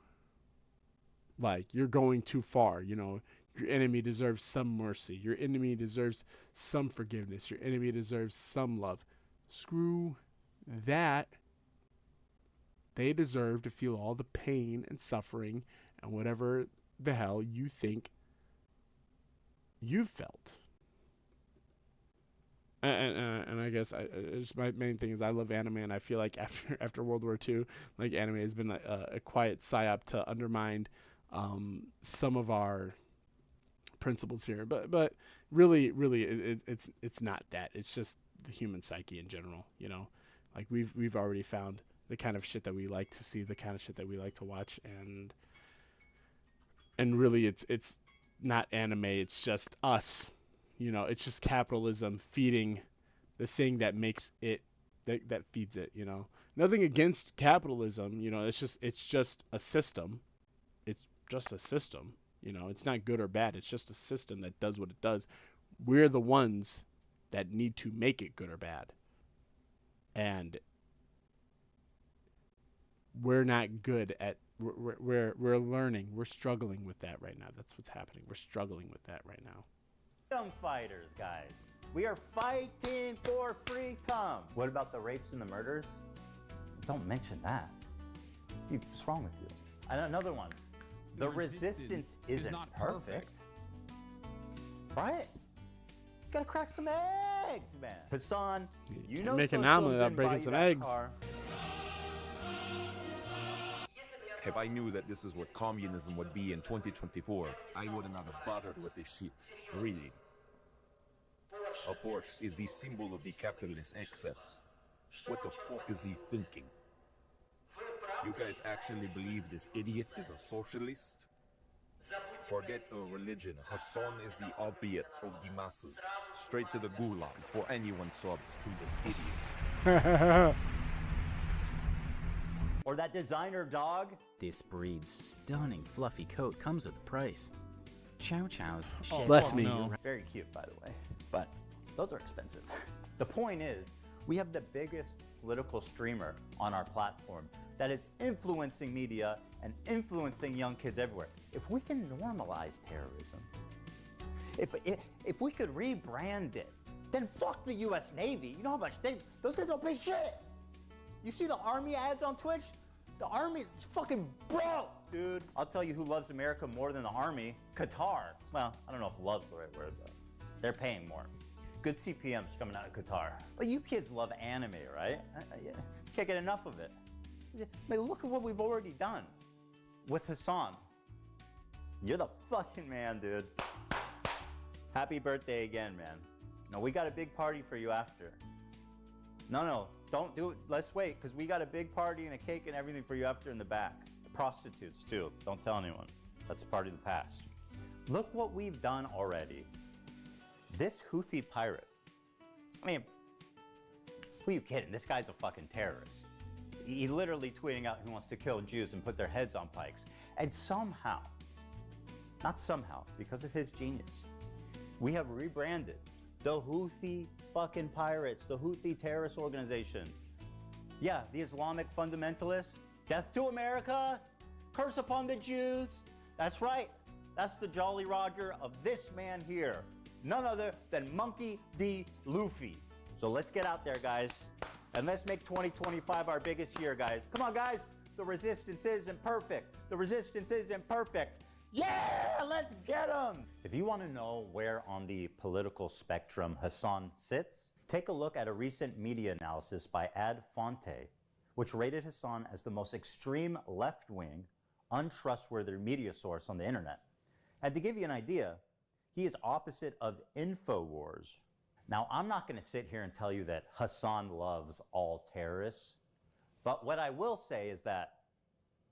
A: like you're going too far, you know? Your enemy deserves some mercy. Your enemy deserves some forgiveness. Your enemy deserves some love. Screw that. They deserve to feel all the pain and suffering and whatever the hell you think you've felt. And I guess just my main thing is I love anime, and I feel like after World War II, like, anime has been a quiet psyop to undermine some of our principles here, but really it's not that. It's just the human psyche in general, you know. Like, we've already found the kind of shit that we like to see, the kind of shit that we like to watch, and really it's not anime, it's just us, you know. It's just capitalism feeding the thing that makes it that feeds it, you know. Nothing against capitalism, you know. It's just a system. It's just a system. You know, it's not good or bad. It's just a system that does what it does. We're the ones that need to make it good or bad. And we're not good at, we're learning. We're struggling with that right now. That's what's happening. We're struggling with that right now.
I: Freedom fighters, guys. We are fighting for freedom. What about the rapes and the murders? Don't mention that. What's wrong with you? And another one. The resistance isn't perfect. Right? You gotta crack some eggs. eggs, man. Hasan, you know
A: Make an
I: socialism
A: omelet without
I: didn't
A: breaking
I: buy you
A: some
I: that
A: eggs.
I: car.
D: If I knew that this is what communism would be in 2024, I wouldn't have bothered with this shit. Really. Abort is the symbol of the capitalist excess. What the fuck is he thinking? You guys actually believe this idiot is a socialist? Forget a religion. Hasan is the opiate of the masses. Straight to the gulag for anyone subbed to this idiot.
I: Or that designer dog?
F: This breed's stunning fluffy coat comes with a price. Chow Chow's
A: Bless me.
I: Very cute, by the way. But those are expensive. The point is, we have the biggest political streamer on our platform that is influencing media and influencing young kids everywhere. If we can normalize terrorism, if we could rebrand it, then fuck the US Navy. You know how much those guys don't pay shit. You see the Army ads on Twitch? The Army is fucking broke, dude. I'll tell you who loves America more than the Army. Qatar. Well, I don't know if love's the right word, though. They're paying more. Good CPMs coming out of Qatar. But you kids love anime, right? Can't get enough of it. I mean, look at what we've already done with Hasan. You're the fucking man, dude. Happy birthday again, man. No, we got a big party for you after. No, don't do it. Let's wait, because we got a big party and a cake and everything for you after in the back. The prostitutes, too. Don't tell anyone. That's part of the past. Look what we've done already. This Houthi pirate. I mean, who are you kidding? This guy's a fucking terrorist. He literally tweeting out he wants to kill Jews and put their heads on pikes. And somehow, not somehow, because of his genius, we have rebranded the Houthi fucking pirates, the Houthi terrorist organization. Yeah, the Islamic fundamentalists. Death to America, curse upon the Jews. That's right. That's the Jolly Roger of this man here. None other than Monkey D. Luffy. So let's get out there, guys. And let's make 2025 our biggest year, guys. Come on, guys. The resistance is imperfect. The resistance is imperfect. Yeah, let's get him. If you want to know where on the political spectrum Hasan sits, take a look at a recent media analysis by Ad Fonte, which rated Hasan as the most extreme left-wing, untrustworthy media source on the internet. And to give you an idea, he is opposite of InfoWars. Now, I'm not going to sit here and tell you that Hasan loves all terrorists, but what I will say is that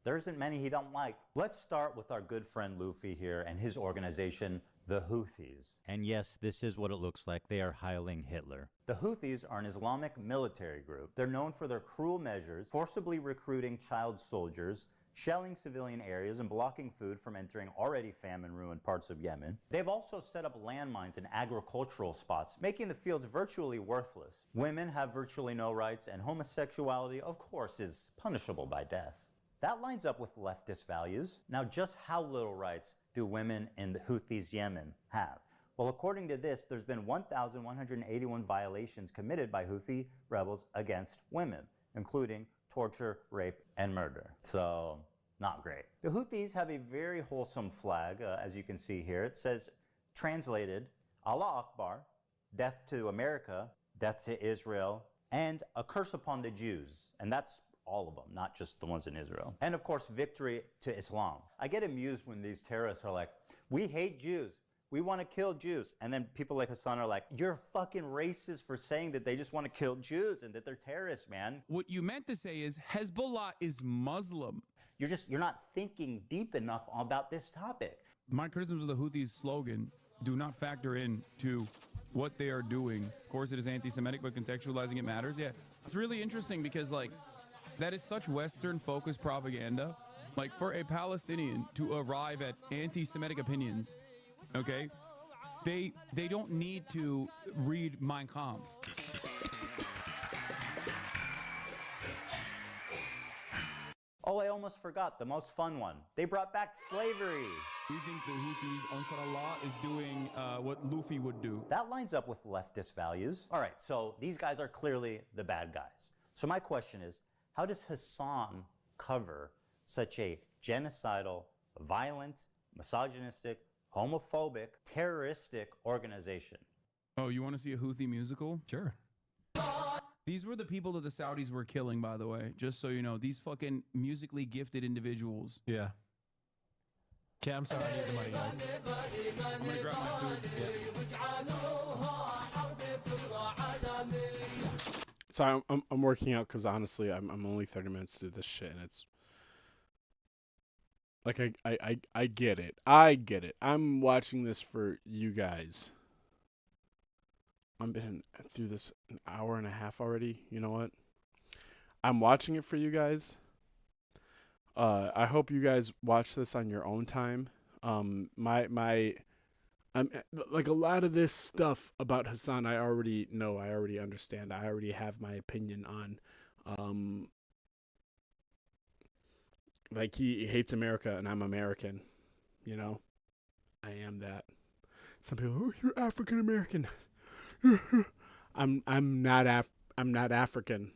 I: there isn't many he don't like. Let's start with our good friend Luffy here and his organization, the Houthis. And yes, this is what it looks like. They are hiling Hitler. The Houthis are an Islamic military group. They're known for their cruel measures, forcibly recruiting child soldiers, shelling civilian areas, and blocking food from entering already famine-ruined parts of Yemen. They've also set up landmines in agricultural spots, making the fields virtually worthless. Women have virtually no rights, and homosexuality, of course, is punishable by death. That lines up with leftist values. Now, just how little rights do women in the Houthis' Yemen have? Well, according to this, there's been 1,181 violations committed by Houthi rebels against women, including torture, rape, and murder. So, not great. The Houthis have a very wholesome flag, as you can see here. It says, translated, Allah Akbar, death to America, death to Israel, and a curse upon the Jews. And that's all of them, not just the ones in Israel. And of course, victory to Islam. I get amused when these terrorists are like, we hate Jews. We want to kill Jews. And then people like Hasan are like, you're fucking racist for saying that they just want to kill Jews and that they're terrorists, man.
G: What you meant to say is Hezbollah is Muslim.
I: You're not thinking deep enough about this topic.
G: My criticisms of the Houthis' slogan do not factor in to what they are doing. Of course, it is anti-Semitic, but contextualizing it matters. Yeah, it's really interesting because, like, that is such Western-focused propaganda. Like, for a Palestinian to arrive at anti-Semitic opinions, okay, they don't need to read Mein Kampf.
I: Oh, I almost forgot the most fun one. They brought back slavery.
G: Do you think the Houthis, Ansar Allah, is doing what Luffy would do?
I: That lines up with leftist values. All right, so these guys are clearly the bad guys. So my question is, how does Hasan cover such a genocidal, violent, misogynistic, homophobic, terroristic organization?
G: Oh, you want to see a Houthi musical?
C: Sure.
G: These were the people that the Saudis were killing, by the way. Just so you know, these fucking musically gifted individuals.
C: Yeah. Okay, I'm sorry. I need the money, guys.
G: I'm gonna grab my food.
A: So I'm working out because honestly I'm only 30 minutes to do this shit, and it's like I get it. I get it. I'm watching this for you guys. I've been through this an hour and a half already. You know what? I'm watching it for you guys. I hope you guys watch this on your own time. I'm like a lot of this stuff about Hasan I already know, I already understand, I already have my opinion on. Like he hates America and I'm American, you know? I am that. Some people, oh, you're African American. I'm not African.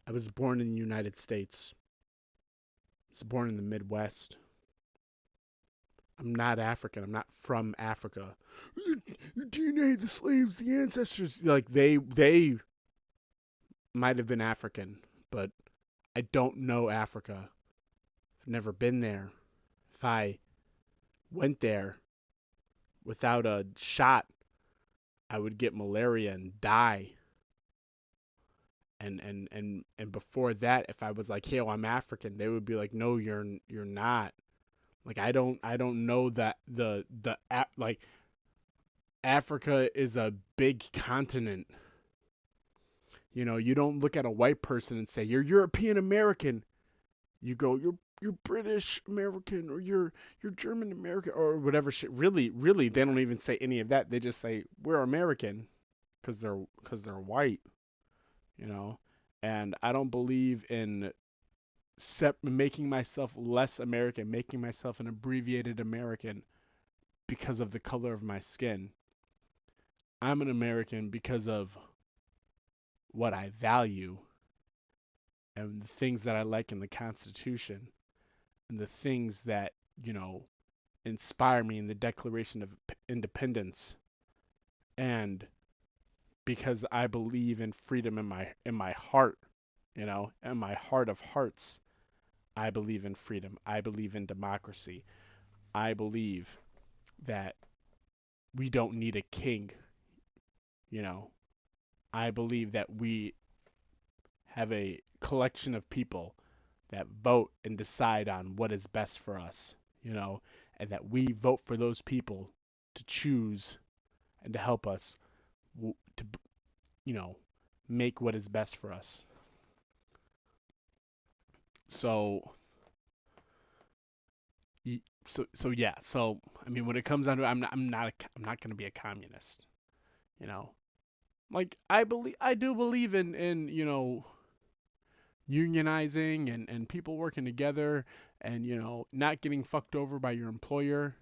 A: I was born in the United States. I was born in the Midwest. I'm not African. I'm not from Africa. Your DNA, the slaves, the ancestors, like they might have been African, but I don't know Africa. I've never been there. If I went there without a shot, I would get malaria and die. And before that, if I was like, "Hey, I'm African," they would be like, "No, you're not." Like I don't know that like Africa is a big continent. You know, you don't look at a white person and say you're European American. You go you're British American or you're German American or whatever shit. Really, they don't even say any of that. They just say we're American because they're white. You know, and I don't believe in making myself less American, making myself an abbreviated American because of the color of my skin. I'm an American because of what I value and the things that I like in the Constitution and the things that, you know, inspire me in the Declaration of Independence, and because I believe in freedom in my heart, you know, in my heart of hearts. I believe in freedom. I believe in democracy. I believe that we don't need a king, you know. I believe that we have a collection of people that vote and decide on what is best for us, you know, and that we vote for those people to choose and to help us to, you know, make what is best for us. So yeah. So I mean, when it comes down to it, I'm not going to be a communist, you know. Like I do believe in you know, unionizing and people working together and, you know, not getting fucked over by your employer,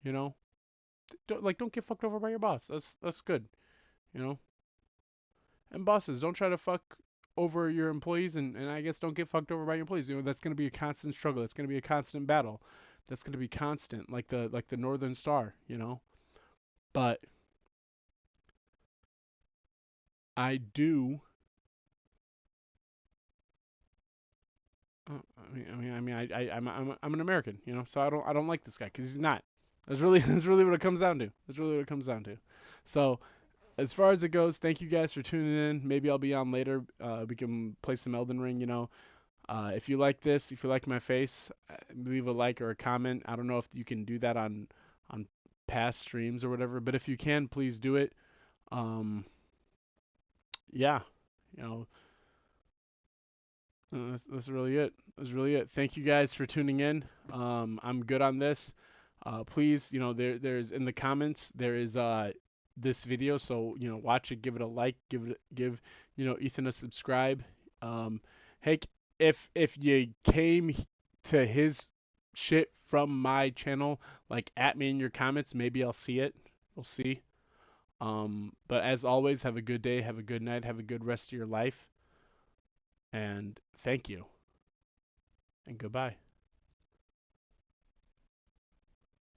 A: you know. Don't get fucked over by your boss. That's good, you know. And bosses, don't try to fuck over your employees, and I guess don't get fucked over by your employees. You know, that's going to be a constant struggle. That's going to be a constant battle. That's going to be constant, like the Northern Star, you know. But I do. I'm an American, you know. So I don't like this guy because he's not. That's really what it comes down to. That's really what it comes down to. So as far as it goes, thank you guys for tuning in. Maybe I'll be on later. We can play some Elden Ring, you know. If you like this, if you like my face, leave a like or a comment. I don't know if you can do that on past streams or whatever, but if you can, please do it. Yeah, you know, that's really it. That's really it. Thank you guys for tuning in. I'm good on this. Please, you know, there's in the comments there is this video, so you know, watch it, give it a like, give you know, Ethan a subscribe. Hey, if you came to his shit from my channel, like at me in your comments, maybe I'll see it. We'll see. But as always, have a good day, have a good night, have a good rest of your life. And thank you. And goodbye.